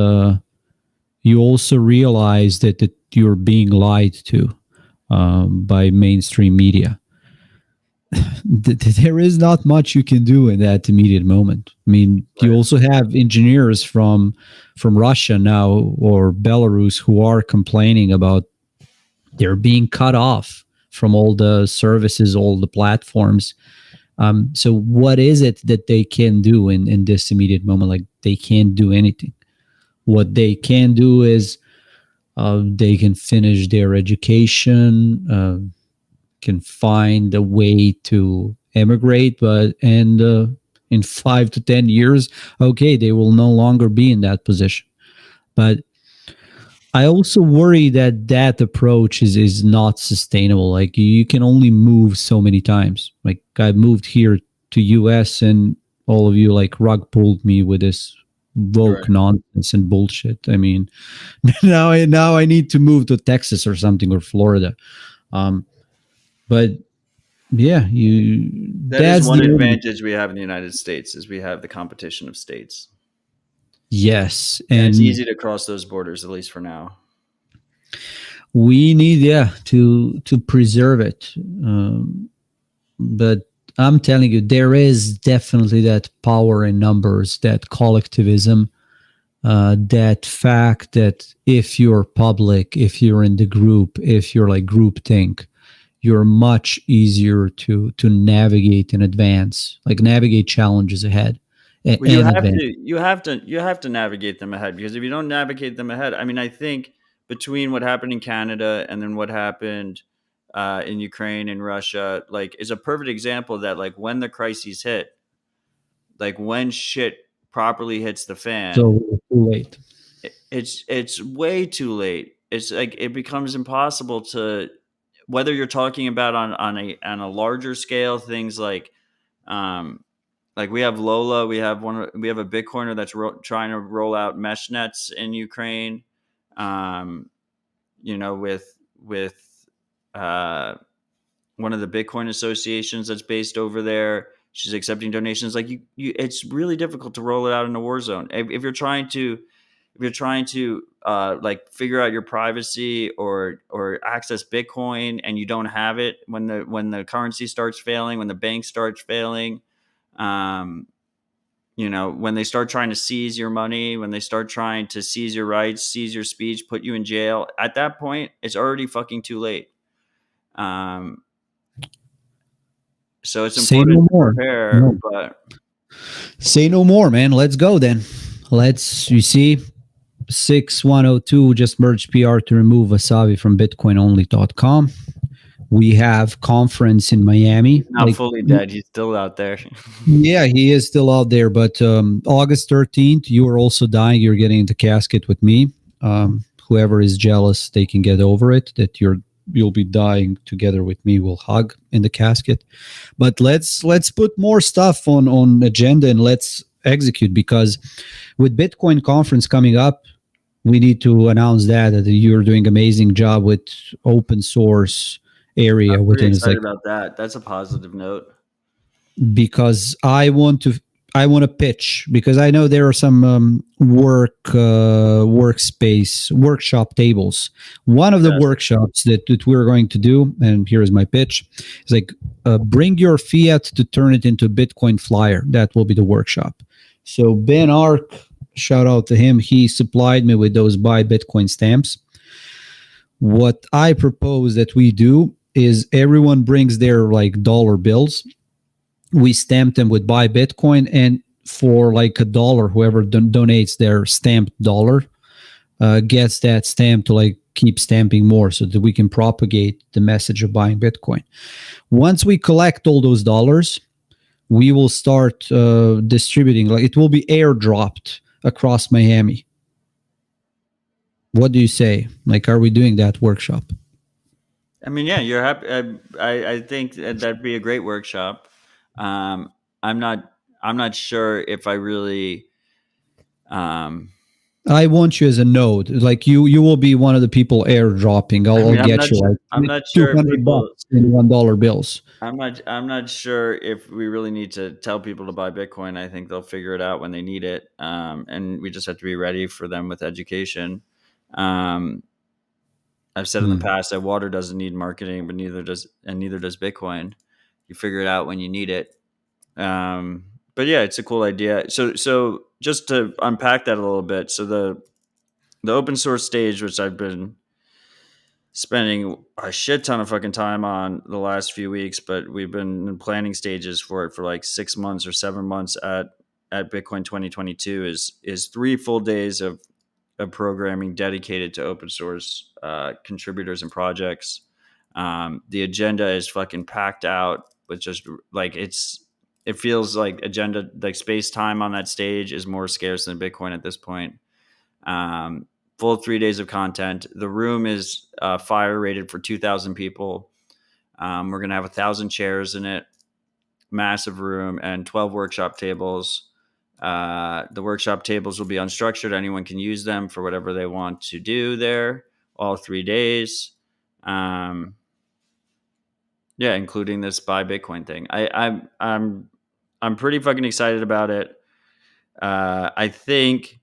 you also realize that you're being lied to by mainstream media, there is not much you can do in that immediate moment. I mean, you also have engineers from Russia now or Belarus who are complaining about they're being cut off from all the services, all the platforms. So what is it that they can do in this immediate moment? Like, they can't do anything. What they can do is they can finish their education, can find a way to emigrate, but in 5 to 10 years, okay, they will no longer be in that position. But I also worry that approach is not sustainable. Like, you can only move so many times. Like, I moved here to US, and all of you like rug pulled me with this woke nonsense and bullshit. I mean, now I need to move to Texas or something, or Florida. But yeah, That is one advantage we have in the United States, is we have the competition of states. Yes, and it's easy to cross those borders, at least for now. We need, to preserve it. But I'm telling you, there is definitely that power in numbers, that collectivism, that fact that if you're public, if you're in the group, if you're like groupthink, you're much easier to navigate and advance, like navigate challenges ahead. Well, you have to navigate them ahead, because if you don't navigate them ahead, I mean, I think between what happened in Canada and then what happened in Ukraine and Russia, like, is a perfect example that, like, when the crises hit, like when shit properly hits the fan, so too late. It's way too late. It's like it becomes impossible to, whether you're talking about on a larger scale, things like we have Lola, we have a Bitcoiner that's trying to roll out mesh nets in Ukraine, with one of the Bitcoin associations that's based over there. She's accepting donations. Like, it's really difficult to roll it out in a war zone. If you're trying to like figure out your privacy or access Bitcoin, and you don't have it when the currency starts failing, when the bank starts failing, when they start trying to seize your money, when they start trying to seize your rights, seize your speech, put you in jail, at that point, it's already fucking too late. So it's important to prepare, but say no more, man. Let's go then. You see, 6102 just merged PR to remove Wasabi from BitcoinOnly.com. We have conference in Miami. He's not fully dead. He's still out there. Yeah, he is still out there. But August 13th, you are also dying. You're getting into casket with me. Whoever is jealous, they can get over it. That you'll be dying together with me. We'll hug in the casket. But let's put more stuff on agenda, and let's execute, because with Bitcoin conference coming up, we need to announce that you're doing amazing job with open source area. I'm pretty excited about that. That's a positive note. Because I want to pitch, because I know there are some workspace workshop tables. One of the workshops that we're going to do, and here is my pitch, is like bring your fiat to turn it into a Bitcoin flyer. That will be the workshop. So Ben Ark, shout out to him, he supplied me with those buy Bitcoin stamps. What I propose that we do is everyone brings their like dollar bills. We stamp them with buy Bitcoin, and for like $1, whoever donates their stamped dollar gets that stamp to like keep stamping more, so that we can propagate the message of buying Bitcoin. Once we collect all those dollars, we will start distributing. Like, it will be airdropped across Miami. What do you say? Like, are we doing that workshop? I mean, yeah, you're happy. I think that'd be a great workshop. Um, I'm not. I'm not sure if I really. Um, I want you as a node. Like you will be one of the people airdropping. I I'll mean, get you I'm like not sure if $200 people. in $1 bills. I'm not sure if we really need to tell people to buy Bitcoin. I think they'll figure it out when they need it, and we just have to be ready for them with education. Um, I've said in the Hmm. past that water doesn't need marketing, but neither does Bitcoin. You figure it out when you need it. But yeah, it's a cool idea. So just to unpack that a little bit, so the open source stage, which I've been spending a shit ton of fucking time on the last few weeks, but we've been in planning stages for it for like 6 months or 7 months at Bitcoin 2022 is 3 full days of programming dedicated to open source contributors and projects. The agenda is fucking packed out, but just like it feels like agenda, like space time on that stage is more scarce than Bitcoin at this point. Um, Full 3 days of content. The room is fire rated for 2,000 people. We're gonna have 1,000 chairs in it, massive room, and 12 workshop tables. The workshop tables will be unstructured. Anyone can use them for whatever they want to do there, all 3 days. Yeah, including this buy Bitcoin thing. I'm pretty fucking excited about it. I think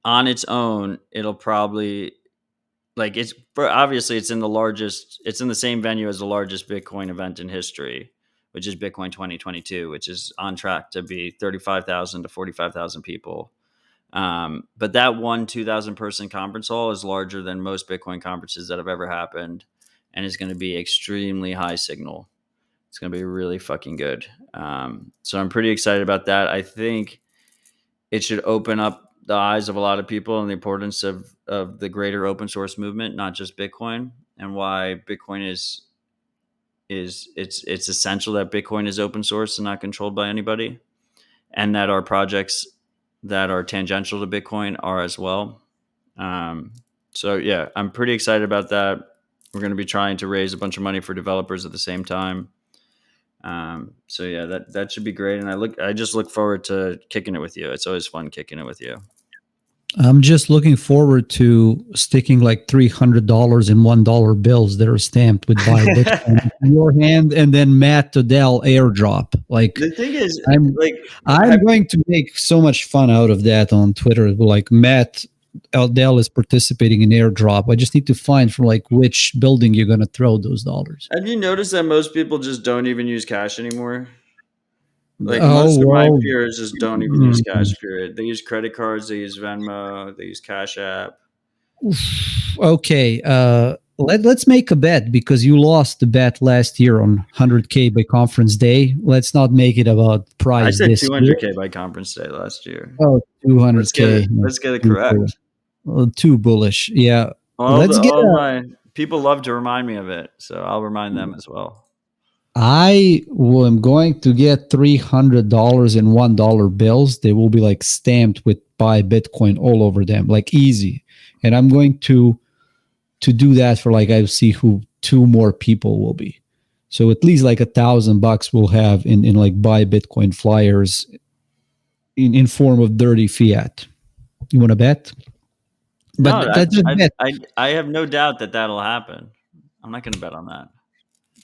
on its own, it'll probably like obviously it's in the same venue as the largest Bitcoin event in history, which is Bitcoin 2022, which is on track to be 35,000 to 45,000 people. But that one 2,000 person conference hall is larger than most Bitcoin conferences that have ever happened, and is going to be extremely high signal. It's going to be really fucking good. So I'm pretty excited about that. I think it should open up the eyes of a lot of people on the importance of the greater open source movement, not just Bitcoin, and why Bitcoin it's essential that Bitcoin is open source and not controlled by anybody, and that our projects that are tangential to Bitcoin are as well. Um, so yeah, I'm pretty excited about that. We're going to be trying to raise a bunch of money for developers at the same time. So yeah, that should be great. And I just look forward to kicking it with you. It's always fun kicking it with you. I'm just looking forward to sticking like $300 in $1 bills that are stamped with buy Bitcoin in your hand, and then Matt Odell airdrop. Like The thing is, I'm like, I'm going to make so much fun out of that on Twitter. Like Matt Odell is participating in airdrop. I just need to find from like which building you're going to throw those dollars. have you noticed that most people just don't even use cash anymore? Like Oh most of my well. peers just don't even use mm, cash. Period. They use credit cards. They use Venmo. They use Cash App. Okay. Let's make a bet because you lost the bet last year on 100K by conference day. Let's not make it about I price said this year. 200K by conference day last year. Oh, Let's get it. 200K. Let's get it Too correct. too bullish. Yeah. All Let's get all a. my people love to remind me of it, so I'll remind them as well. I am going to get $300 in $1 bills. They will be like stamped with buy Bitcoin all over them, like easy. And I'm going to do that for like I see who two more people will be. So at least like $1,000 we'll have in like buy Bitcoin flyers in form of dirty fiat. You want to bet? No, But that's just bet. I have no doubt that that'll happen. I'm not going to bet on that.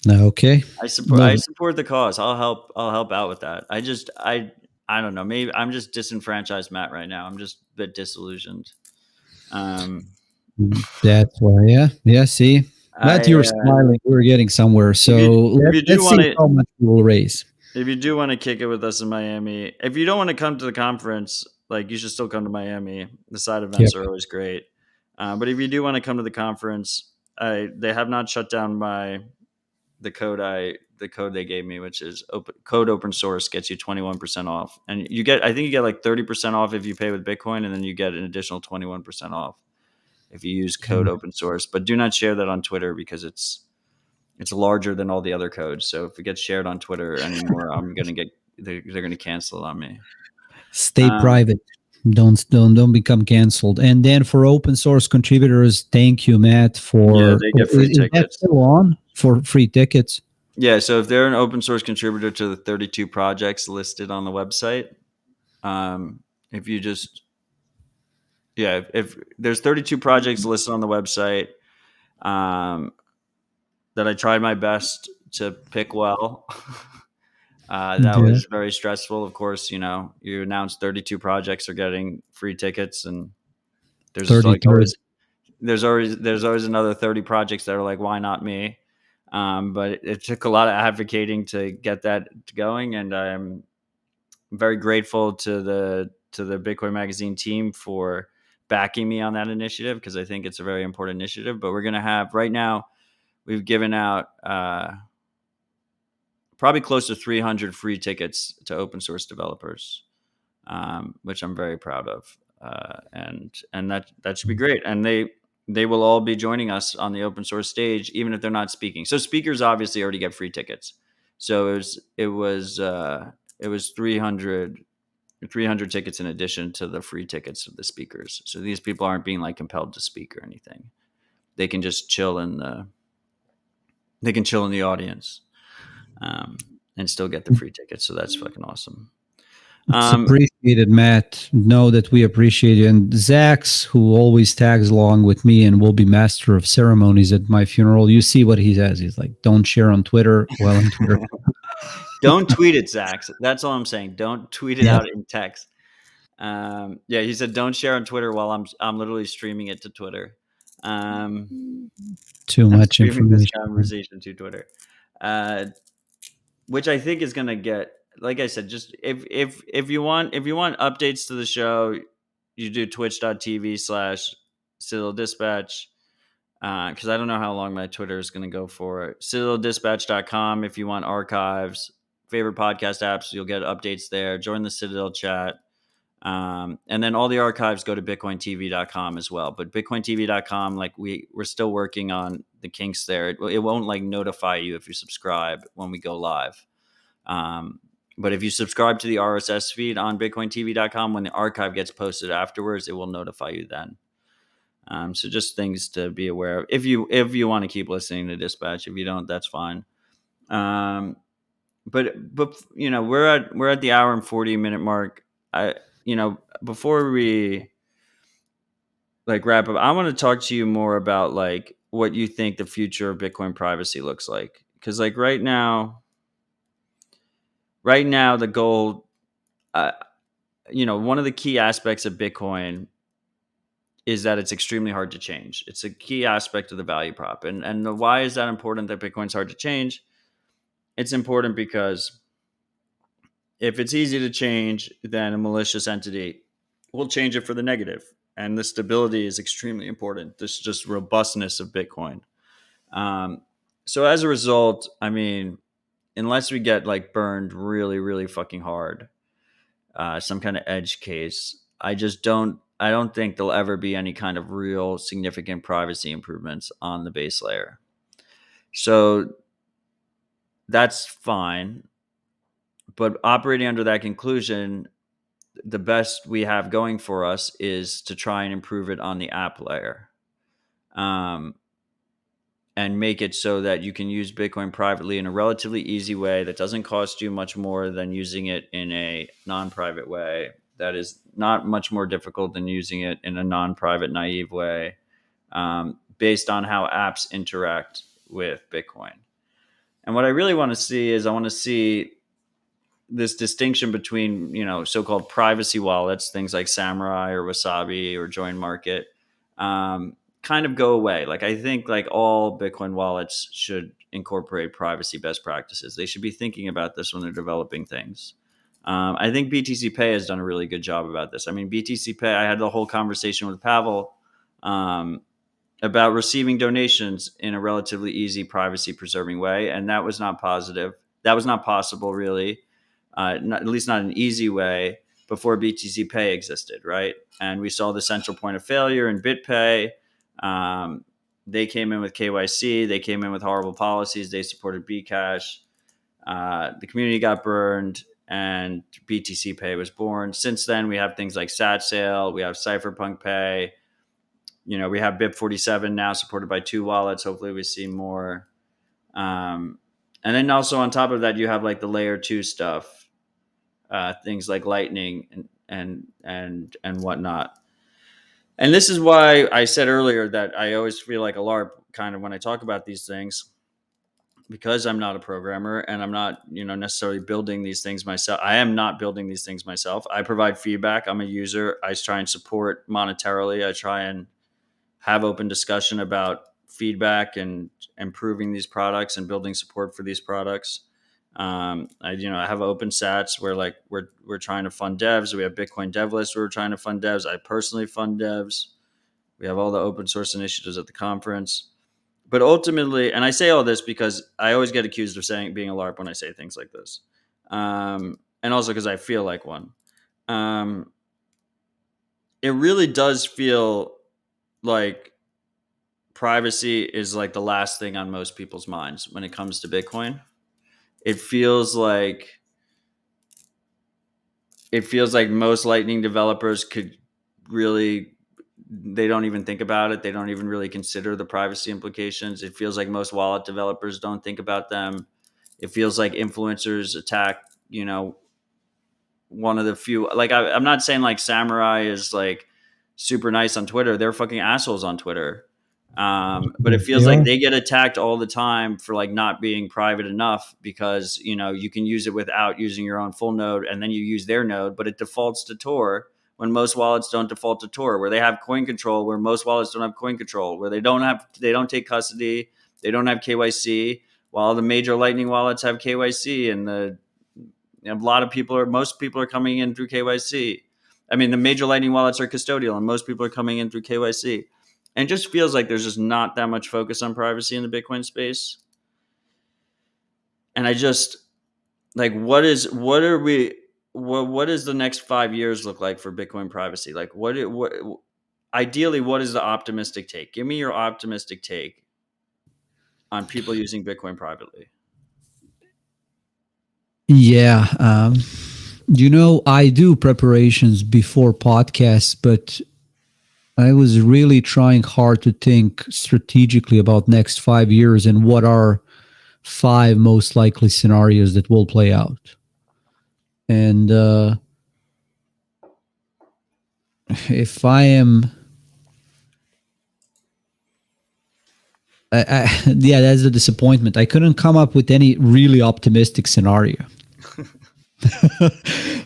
No, okay. I No. support the cause. I'll help out with that. I don't know. Maybe I'm just disenfranchised, Matt, right now. I'm just a bit disillusioned. That's why, yeah. Yeah, see? But I you're smiling. We're getting somewhere. So if you do let's want see to how much we will raise. if you do want to kick it with us in Miami, if you don't want to come to the conference, like you should still come to Miami. The side events Yep. are always great. But if you do want to come to the conference, they have not shut down the code they gave me, which is open source, gets you 21% off, and I think you get like 30% off if you pay with Bitcoin, and then you get an additional 21% off if you use code open source. But do not share that on Twitter because it's larger than all the other codes. So if it gets shared on Twitter anymore, they're gonna cancel it on me. Stay private. Don't become canceled. And then for open source contributors, thank you, Matt. Yeah, they get free Is that tickets. still on for free tickets? Yeah, so if they're an open source contributor to the 32 projects listed on the website, if you just if there's 32 projects listed on the website, that I tried my best to pick well. That Yeah, was very stressful. Of course, you announce 32 projects are getting free tickets, and there's like 33rd. there's always another 30 projects that are like, why not me? But it took a lot of advocating to get that going, and I'm very grateful to the Bitcoin Magazine team for backing me on that initiative, because I think it's a very important initiative. But we're going to have, right now, we've given out probably close to 300 free tickets to open source developers, which I'm very proud of, and that should be great. And they will all be joining us on the open source stage, even if they're not speaking. So speakers obviously already get free tickets. So it was 300 tickets in addition to the free tickets of the speakers. So these people aren't being like compelled to speak or anything. They can just chill in the audience, and still get the free tickets. So that's fucking awesome. It's appreciated, Matt. Know that we appreciate you. And Zax, who always tags along with me and will be master of ceremonies at my funeral, you see what he says. He's like, don't share on Twitter. Well, on Twitter. Don't tweet it, Zach. That's all I'm saying. Don't tweet it Yeah. out in text. He said don't share on Twitter while I'm literally streaming it to Twitter. Too I'm much streaming this information. conversation to Twitter, which I think is going to get, like I said, just if you want updates to the show, you do twitch.tv/Citadel Dispatch. Because I don't know how long my Twitter is going to go for. CitadelDispatch.com if you want archives, favorite podcast apps, you'll get updates there. Join the Citadel chat. And then all the archives go to BitcoinTV.com as well. But BitcoinTV.com, like we're still working on the kinks there. It won't like notify you if you subscribe when we go live. But if you subscribe to the RSS feed on BitcoinTV.com, when the archive gets posted afterwards, it will notify you then. So just things to be aware of if you want to keep listening to Dispatch. If you don't, that's fine. But we're at the hour and 40-minute mark. Before we wrap up, I want to talk to you more about like what you think the future of Bitcoin privacy looks like. Because like right now the goal, one of the key aspects of Bitcoin is that it's extremely hard to change. It's a key aspect of the value prop. And why is that important, that Bitcoin's hard to change? It's important because if it's easy to change, then a malicious entity will change it for the negative. And the stability is extremely important. This just robustness of Bitcoin. So as a result, I mean, unless we get like burned really, really fucking hard, some kind of edge case, I don't think there'll ever be any kind of real significant privacy improvements on the base layer. So that's fine. But operating under that conclusion, the best we have going for us is to try and improve it on the app layer. And make it so that you can use Bitcoin privately in a relatively easy way that doesn't cost you much more than using it in a non-private way. That is not much more difficult than using it in a non-private, naive way, based on how apps interact with Bitcoin. And what I really want to see is I want to see this distinction between, so-called privacy wallets, things like Samurai or Wasabi or Join Market, kind of go away. Like I think like all Bitcoin wallets should incorporate privacy best practices. They should be thinking about this when they're developing things. I think BTC Pay has done a really good job about this. I mean, BTC Pay, I had the whole conversation with Pavel about receiving donations in a relatively easy, privacy preserving way. And that was not positive. That was not possible, really, at least not an easy way, before BTC Pay existed, right? And we saw the central point of failure in BitPay. They came in with KYC. They came in with horrible policies. They supported Bcash. The community got burned. and BTC Pay was born. Since then, we have things like SatSail, we have Cypherpunk Pay. We have BIP47 now supported by 2 wallets. Hopefully we see more. And then also on top of that, you have like the layer 2 stuff, things like Lightning and whatnot. And this is why I said earlier that I always feel like a LARP kind of when I talk about these things, because I'm not a programmer and I'm not, necessarily building these things myself. I am not building these things myself. I provide feedback. I'm a user. I try and support monetarily. I try and have open discussion about feedback and improving these products and building support for these products. I have open sats where like we're trying to fund devs. We have Bitcoin dev lists where we're trying to fund devs. I personally fund devs. We have all the open source initiatives at the conference. But ultimately, and I say all this because I always get accused of being a LARP when I say things like this, and also because I feel like one. It really does feel like privacy is like the last thing on most people's minds when it comes to Bitcoin. It feels like most Lightning developers they don't even think about it. They don't even really consider the privacy implications. It feels like most wallet developers don't think about them. It feels like influencers attack, one of the few, like I'm not saying like Samurai is like super nice on Twitter. They're fucking assholes on Twitter. But it feels like they get attacked all the time for like not being private enough because, you can use it without using your own full node and then you use their node, but it defaults to Tor when most wallets don't default to Tor, where they have coin control, where most wallets don't have coin control, where they don't take custody, they don't have KYC, while the major Lightning wallets have KYC and most people are coming in through KYC. I mean, the major Lightning wallets are custodial and most people are coming in through KYC. And it just feels like there's just not that much focus on privacy in the Bitcoin space. And I just like, what does the next 5 years look like for Bitcoin privacy? Like ideally, what is the optimistic take? Give me your optimistic take on people using Bitcoin privately. Yeah. I do preparations before podcasts, but I was really trying hard to think strategically about next 5 years and what are 5 most likely scenarios that will play out. And if I am, yeah, that's a disappointment. I couldn't come up with any really optimistic scenario.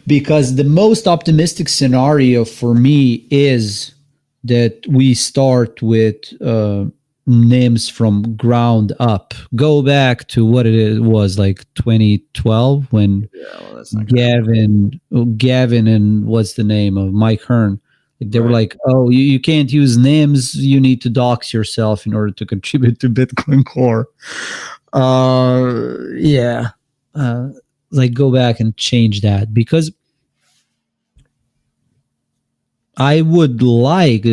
Because the most optimistic scenario for me is that we start with names from ground up. Go back to what was like 2012 when Gavin and what's the name of Mike Hearn? Like they were like, oh, you can't use names. You need to dox yourself in order to contribute to Bitcoin Core. Like go back and change that, because I would like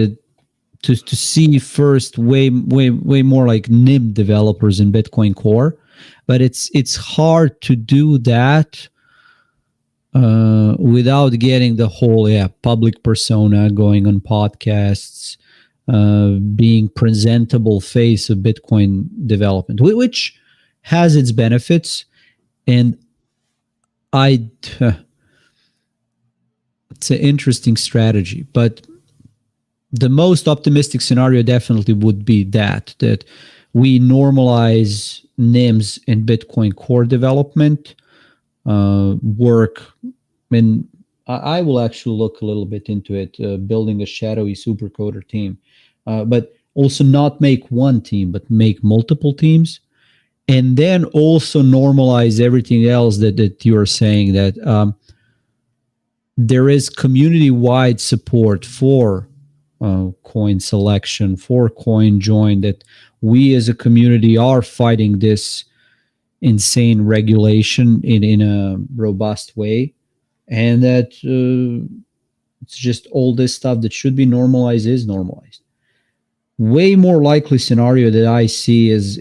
to see first way more like NIM developers in Bitcoin Core, but it's hard to do that without getting the whole public persona, going on podcasts, being presentable face of Bitcoin development, which has its benefits. And it's an interesting strategy, but the most optimistic scenario definitely would be that we normalize NIMs in Bitcoin Core development work. And I will actually look a little bit into it, building a shadowy supercoder team, but also not make one team, but make multiple teams. And then also normalize everything else that you're saying, that there is community-wide support for coin selection, for coin join, that we as a community are fighting this insane regulation in a robust way, and that it's just all this stuff that should be normalized is normalized. Way more likely scenario that I see is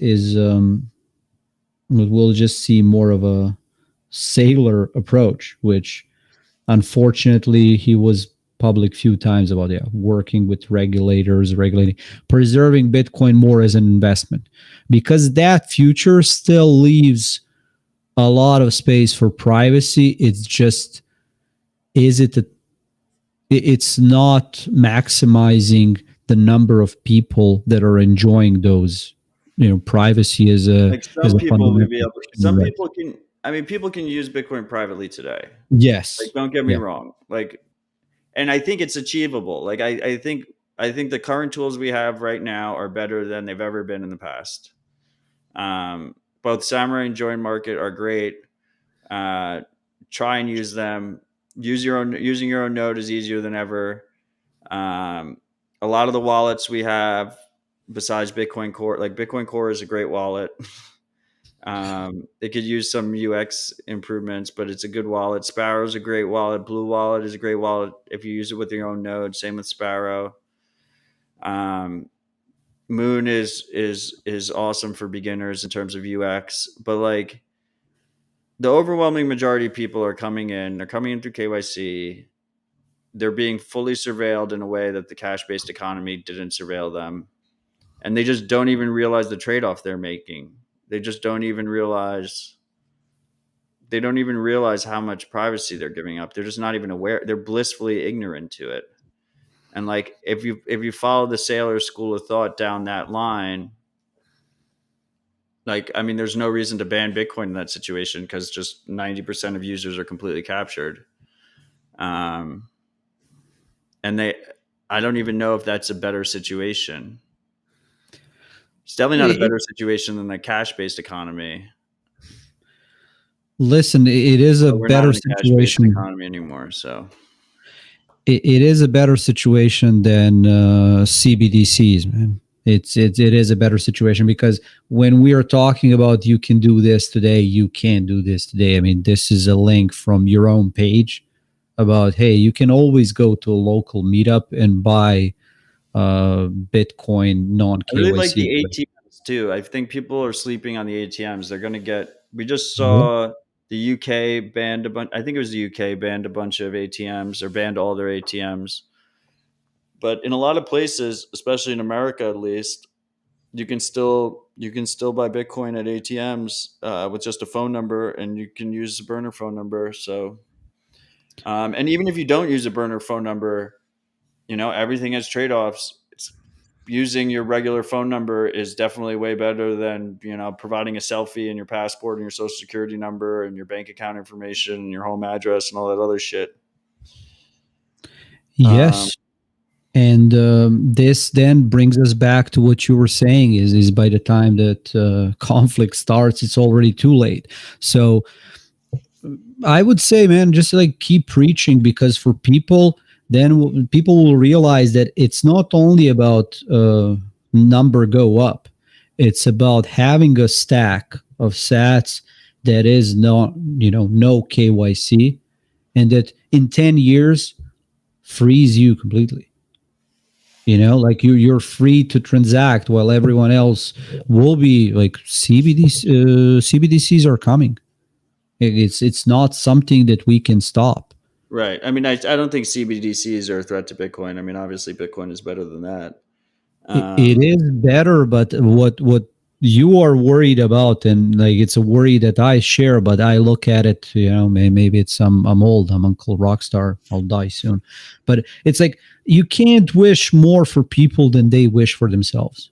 we'll just see more of a sailor approach, which unfortunately he was public few times about working with regulators, regulating, preserving Bitcoin more as an investment, because that future still leaves a lot of space for privacy. It's just, is it a, it's not maximizing the number of people that are enjoying those, privacy Like as some a people will be fundamental able, human some right. people can, I mean, people can use Bitcoin privately today. Like, Yes. don't get me Yeah. wrong. Like, and I think it's achievable. Like, I think the current tools we have right now are better than they've ever been in the past. Both Samurai and Join Market are great. Try and use them. Using your own node is easier than ever. A lot of the wallets we have, besides Bitcoin Core, like Bitcoin Core is a great wallet. It could use some UX improvements, but it's a good wallet. Sparrow is a great wallet. Blue Wallet is a great wallet if you use it with your own node. Same with Sparrow. Moon is awesome for beginners in terms of UX, but like the overwhelming majority of people are coming in. They're coming in through KYC. They're being fully surveilled in a way that the cash-based economy didn't surveil them, and they just don't even realize the trade-off they're making. They just don't even realize. They don't even realize how much privacy they're giving up. They're just not even aware. They're blissfully ignorant to it. And like if you follow the Sailor school of thought down that line, like I mean, there's no reason to ban Bitcoin in that situation because just 90% of users are completely captured. Um, and I don't even know if that's a better situation. It's definitely not a better situation than the cash-based economy. Listen, it is a But we're not better in a cash-based situation. economy anymore, so It is a better situation than CBDCs, man. It is a better situation because when we are talking about you can do this today, you can't do this today. I mean, this is a link from your own page about, hey, you can always go to a local meetup and buy Bitcoin non I really like the KYC. ATMs too. I think people are sleeping on the ATMs. They're going to get. We just Yeah. saw the UK banned a bunch. I think it was the UK banned a bunch of ATMs or banned all their ATMs. But in a lot of places, especially in America at least, you can still buy Bitcoin at ATMs with just a phone number, and you can use a burner phone number. So, and even if you don't use a burner phone number, everything has trade offs. Using your regular phone number is definitely way better than providing a selfie and your passport and your social security number and your bank account information and your home address and all that other shit. Yes. And this then brings us back to what you were saying is by the time that conflict starts, it's already too late. So I would say, man, just like keep preaching, because for people, then people will realize that it's not only about number go up, it's about having a stack of sats that is not, no KYC, and that in 10 years frees you completely. Like you're free to transact while everyone else will be like CBDCs are coming. It's not something that we can stop. Right. I mean, I don't think CBDCs are a threat to Bitcoin. I mean, obviously, Bitcoin is better than that. It is better, but what you are worried about, and like it's a worry that I share, but I look at it, maybe it's I'm old, I'm Uncle Rockstar, I'll die soon, but it's like you can't wish more for people than they wish for themselves.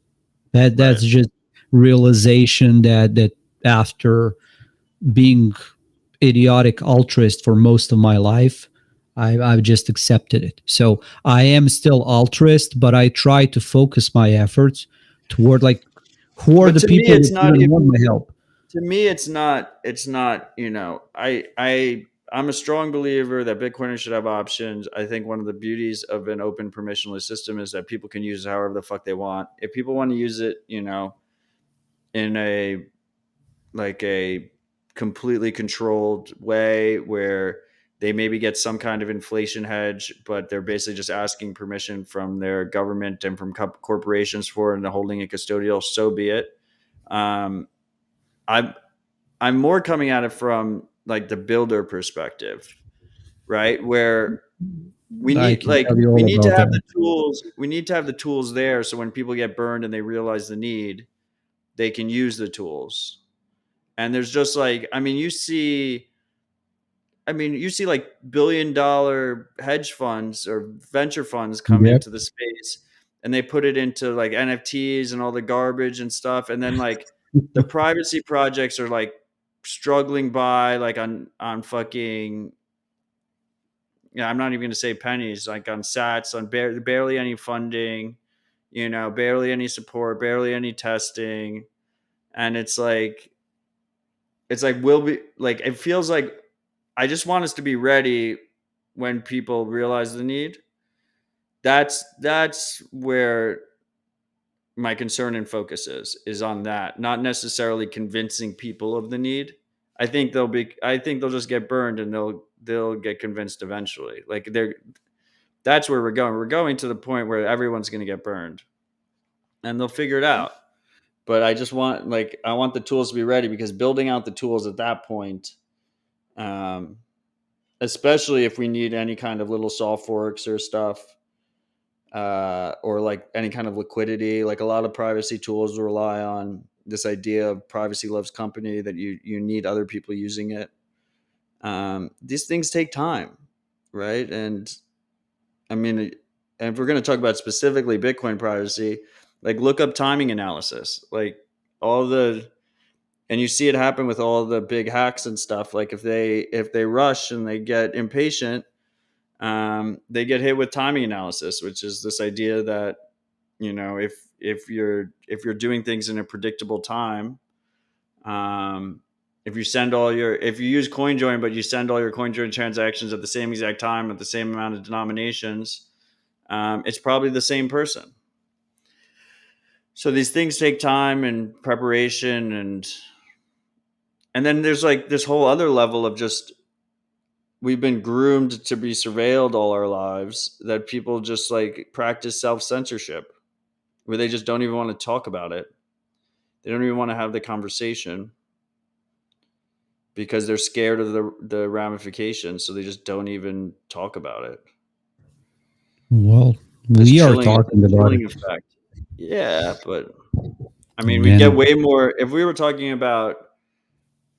That's Right. just realization that after being idiotic altruist for most of my life, I've just accepted it. So I am still altruist, but I try to focus my efforts toward like who are But the to me, people it's that not really want even. my help. To me, it's not. I'm a strong believer that Bitcoiners should have options. I think one of the beauties of an open permissionless system is that people can use it however the fuck they want. If people want to use it, in a completely controlled way where they maybe get some kind of inflation hedge, but they're basically just asking permission from their government and from corporations for it and holding it custodial, so be it. Um, I'm I'm more coming at it from like the builder perspective, right? Where we I need can tell you all to about have the that. tools. We need to have the tools there, so when people get burned and they realize the need, they can use the tools. And there's just like, you see like $1 billion hedge funds or venture funds come Yep. into the space, and they put it into like NFTs and all the garbage and stuff. And then like the privacy projects are like struggling by like on fucking, yeah, I'm not even going to say pennies, like on sats, on barely any funding, barely any support, barely any testing. And we'll be like, it feels like I just want us to be ready when people realize the need. That's where my concern and focus is on that, not necessarily convincing people of the need. I think they'll just get burned, and they'll get convinced eventually. Like that's where we're going. We're going to the point where everyone's going to get burned, and they'll figure it out. But I want the tools to be ready, because building out the tools at that point, especially if we need any kind of little soft forks or stuff, or like any kind of liquidity, like a lot of privacy tools rely on this idea of privacy loves company, that you need other people using it. These things take time, right? And I mean, and if we're going to talk about specifically Bitcoin privacy, like look up timing analysis, like and you see it happen with all the big hacks and stuff. Like if they rush and they get impatient, they get hit with timing analysis, which is this idea that, if you're doing things in a predictable time, if you use CoinJoin, but you send all your CoinJoin transactions at the same exact time at the same amount of denominations, it's probably the same person. So these things take time and preparation, and then there's like this whole other level of just, we've been groomed to be surveilled all our lives, that people just like practice self-censorship, where they just don't even want to talk about it. They don't even want to have the conversation because they're scared of the ramifications. So they just don't even talk about it. Well, This we are chilling talking about it. effect. Yeah, but I mean, we Man, get way more if we were talking about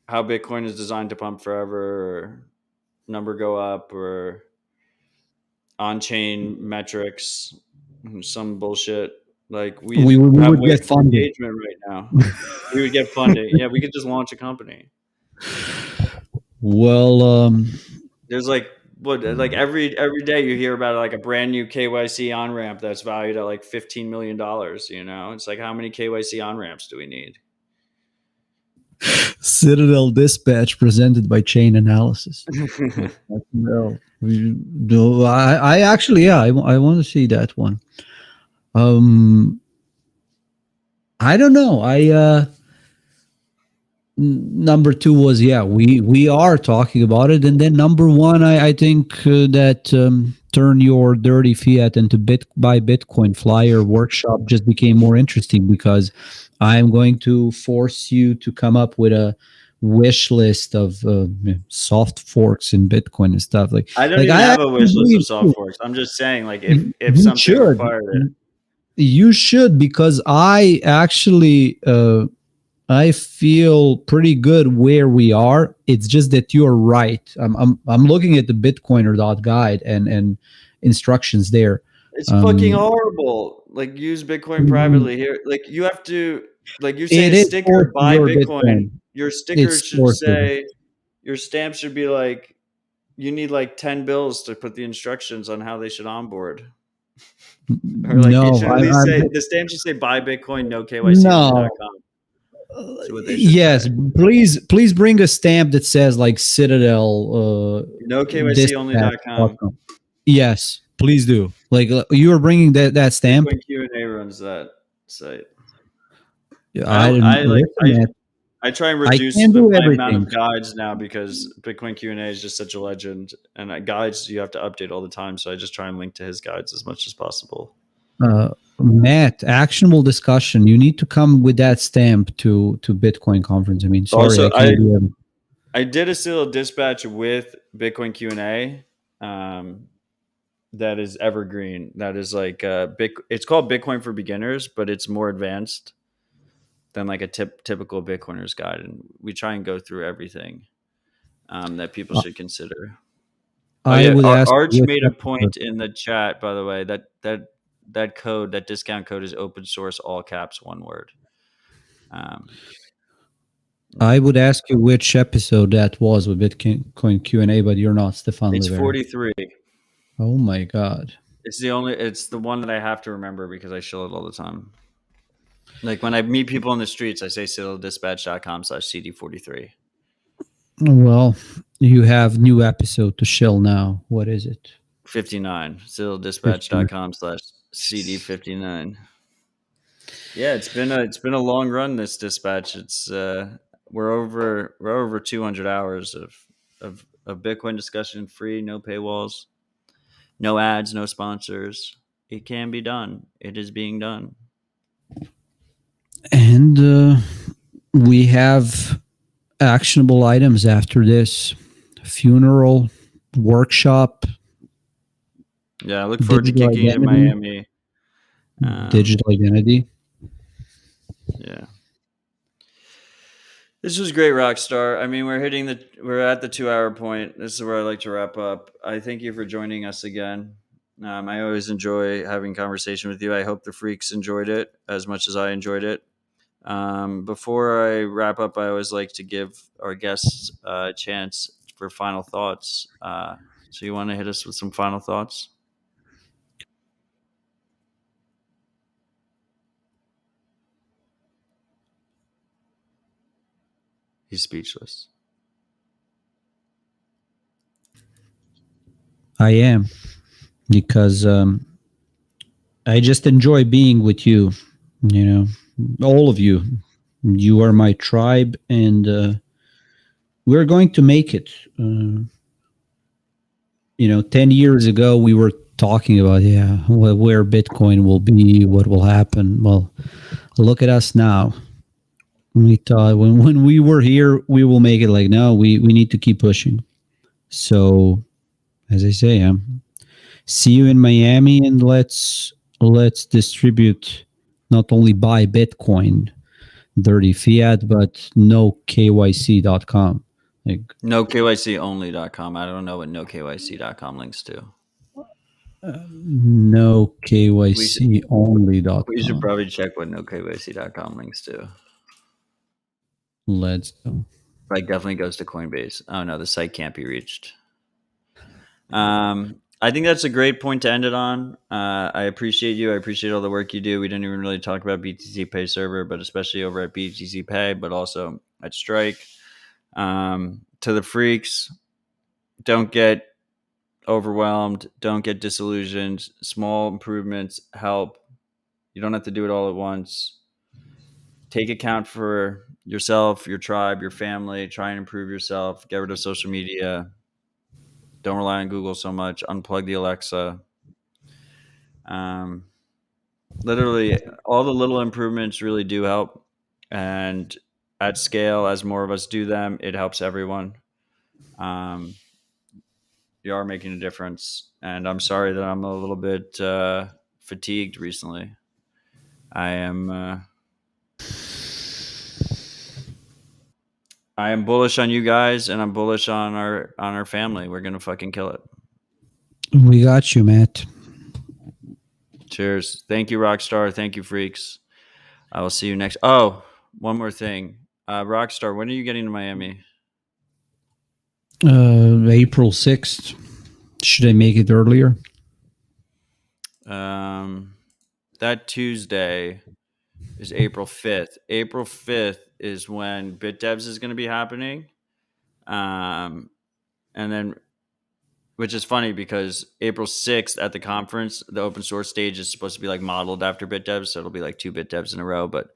how Bitcoin is designed to pump forever, or number go up, or on-chain metrics, some bullshit. Like we we have would way get more funding. engagement right now. We would get funding. Yeah, we could just launch a company. Well, There's like every day you hear about like a brand new KYC on ramp that's valued at like $15 million. It's like, how many KYC on ramps do we need? Citadel Dispatch presented by Chain Analysis. No, I actually, yeah, I want to see that one. I don't know. Number two was, yeah, we are talking about it, and then number one, I think that turn your dirty fiat into buy Bitcoin flyer workshop just became more interesting, because I'm going to force you to come up with a wish list of soft forks in Bitcoin and stuff. I don't like even I have a wish list believe of soft forks. I'm just saying, like, if you something should. required it. You should, because I actually I feel pretty good where we are. It's just that you're right. I'm looking at the Bitcoiner.guide and instructions there. It's fucking horrible. Like, use Bitcoin privately here. Like, you have to, like, you say It a is sticker, for buy your Bitcoin. Bitcoin. Your sticker It's should for you. say, your stamp should be like, you need like 10 bills to put the instructions on how they should onboard. Or like, it No, should at least say, the stamp should say, buy Bitcoin, no KYC no. only.com. That's what they should Yes, say. please bring a stamp that says like Citadel No KYC only.com. Dispatch.com. Yes, please do. Like you are bringing that stamp. Bitcoin Q&A runs that site. I try and I reduce can't do my amount everything. of guides now, because Bitcoin Q&A is just such a legend, and guides you have to update all the time. So I just try and link to his guides as much as possible. Matt, actionable discussion. You need to come with that stamp to Bitcoin conference. I mean, sorry, Also, I can't do it. I did a Citadel Dispatch with Bitcoin Q&A. That is evergreen. That is like it's called Bitcoin for Beginners, but it's more advanced than like a typical Bitcoiner's guide, and we try and go through everything that people should consider. Oh I yeah, would ask Arch which made a episode. point in the chat, by the way, that code, that discount code, is open source, all caps, one word. I would ask you which episode that was with Bitcoin Q&A, but you're not Stefan It's Livera. 43. Oh my God. It's the one that I have to remember because I show it all the time. Like when I meet people in the streets, I say citadeldispatch.com/CD43. Well, you have new episode to shill now. What is it? 59. 59. citadeldispatch.com/CD59. Yeah, it's been a long run, this dispatch. It's we're over 200 hours of Bitcoin discussion, free, no paywalls, no ads, no sponsors. It can be done. It is being done. And we have actionable items after this: funeral, workshop, Yeah, I look forward to digital kicking it in identity. Miami. Digital identity. Yeah. This was great, Rockstar. I mean, we're at the 2 hour point. This is where I like to wrap up. I thank you for joining us again. I always enjoy having conversation with you. I hope the freaks enjoyed it as much as I enjoyed it. Before I wrap up, I always like to give our guests a chance for final thoughts. So you want to hit us with some final thoughts? He's speechless. I am, because I just enjoy being with you. You know, all of you. You are my tribe, and we're going to make it. 10 years ago, we were talking about, where Bitcoin will be, what will happen. Well, look at us now. We thought when we were here, we will make it. Like, no, we need to keep pushing. So, as I say, see you in Miami, and let's distribute, not only buy Bitcoin, dirty fiat, but no KYC.com. Like, NoKYConly.com. I don't know what NoKYC.com links to. no KYC only.com. We should probably check what NoKYC.com links to. Let's go. Like, definitely goes to Coinbase. Oh no, the site can't be reached. I think that's a great point to end it on. I appreciate you. I appreciate all the work you do. We didn't even really talk about BTC Pay Server, but especially over at BTC Pay, but also at Strike. To the freaks, don't get overwhelmed. Don't get disillusioned. Small improvements help. You don't have to do it all at once. Take account for yourself, your tribe, your family. Try and improve yourself. Get rid of social media. Don't rely on Google so much. Unplug the Alexa. Literally, all the little improvements really do help. And at scale, as more of us do them, it helps everyone. You are making a difference. And I'm sorry that I'm a little bit fatigued recently. I am bullish on you guys, and I'm bullish on our family. We're gonna fucking kill it. We got you, Matt. Cheers. Thank you, Rockstar. Thank you, freaks. I will see you next. Oh, one more thing. Rockstar, when are you getting to Miami? April 6th. Should I make it earlier? That Tuesday is April 5th. April 5th is when BitDevs is going to be happening. And then, which is funny because April 6th at the conference, the open source stage is supposed to be like modeled after BitDevs. So it'll be like 2 BitDevs in a row. But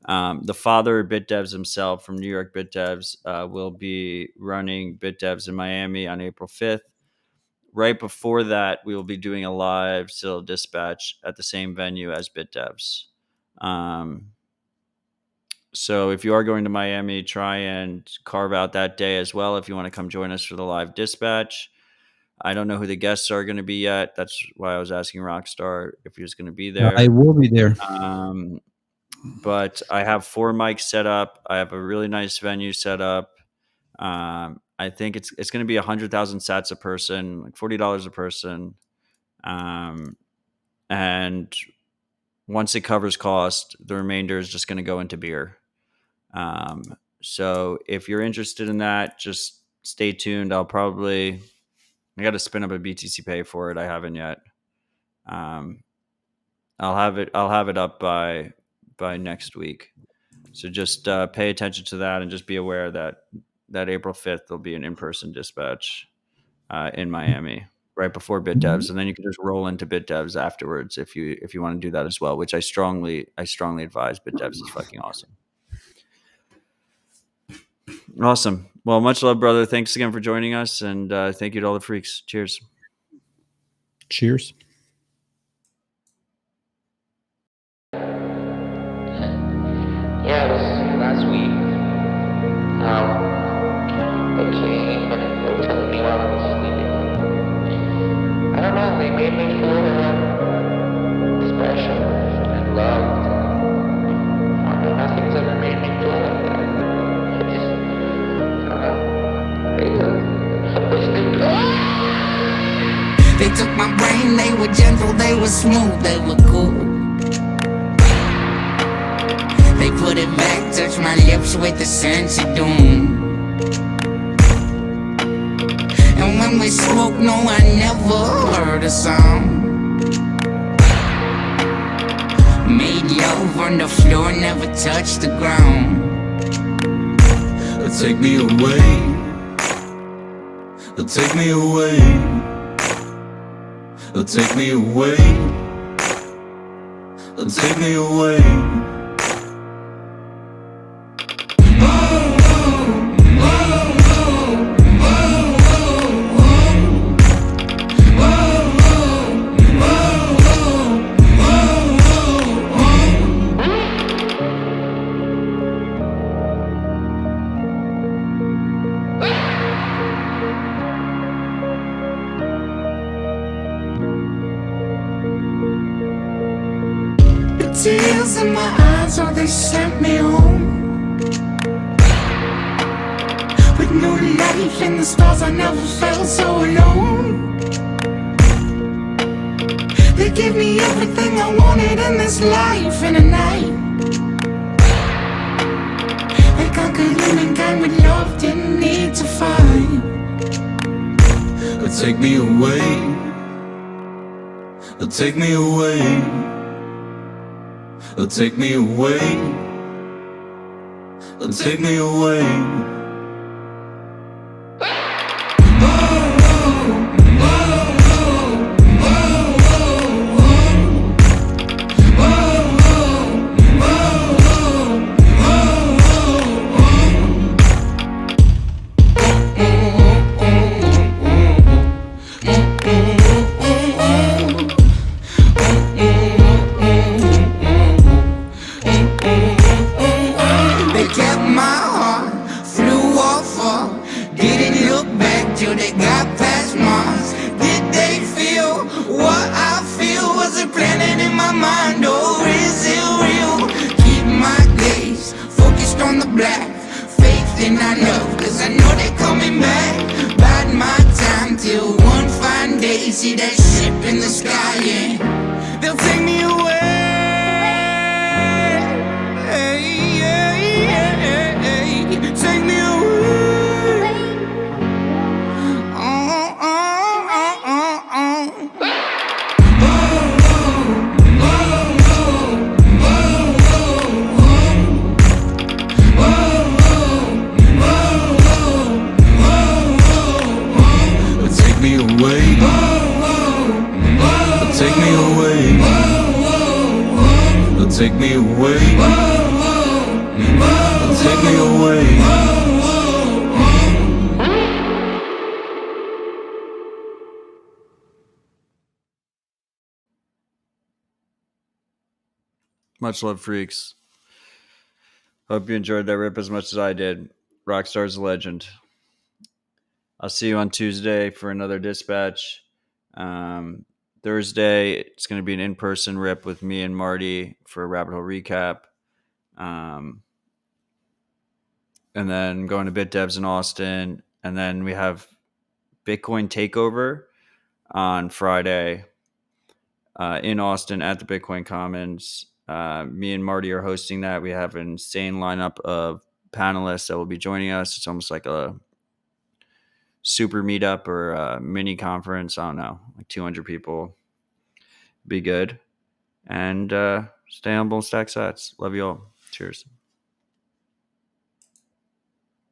the father of BitDevs himself from New York BitDevs will be running BitDevs in Miami on April 5th. Right before that, we will be doing a live Citadel Dispatch at the same venue as BitDevs. So if you are going to Miami, try and carve out that day as well if you want to come join us for the live dispatch. I don't know who the guests are going to be yet. That's why I was asking Rockstar if he was going to be there. I will be there. But I have 4 mics set up. I have a really nice venue set up. I think it's going to be 100,000 sats a person, like $40 a person. And once it covers cost, the remainder is just going to go into beer. So if you're interested in that, just stay tuned. I got to spin up a BTC Pay for it. I haven't yet. I'll have it up by next week. So just pay attention to that and just be aware that April 5th there'll be an in-person dispatch in Miami right before BitDevs, and then you can just roll into BitDevs afterwards if you want to do that as well, which I strongly advise. BitDevs is fucking awesome. Awesome. Well, much love, brother. Thanks again for joining us, and thank you to all the freaks. Cheers. Cheers. Yeah, this last week, they came and they were telling me while I was sleeping. I don't know, they made me feel special and loved. I mean, nothing's ever made me feel like that. I just, They took my brain, they were gentle, they were smooth, they were cool. They put it back, touched my lips with the sense of doom. And when we spoke, no, I never heard a sound. Made love on the floor, never touched the ground. Take me away. Take me away. Take me away. Take me away. Tears in my eyes, oh, they sent me home. With no life in the stars, I never felt so alone. They gave me everything I wanted in this life in a night. They conquered humankind with love, didn't need to fight. Take me away. Take me away. Take me away. Take me away. See that ship in the sky, yeah. They'll take me away. Take me away. Take me away. Take me away. Take me away. Take me away. Much love, freaks. Hope you enjoyed that rip as much as I did. Rockstar's a legend. I'll see you on Tuesday for another dispatch. Thursday, it's going to be an in-person rip with me and Marty for a Rabbit Hole recap. And then going to BitDevs in Austin. And then we have Bitcoin Takeover on Friday in Austin at the Bitcoin Commons. Me and Marty are hosting that. We have an insane lineup of panelists that will be joining us. It's almost like a super meetup or a mini conference. I don't know, like 200 people. Be good. And stay humble, stack sats. Love you all. Cheers.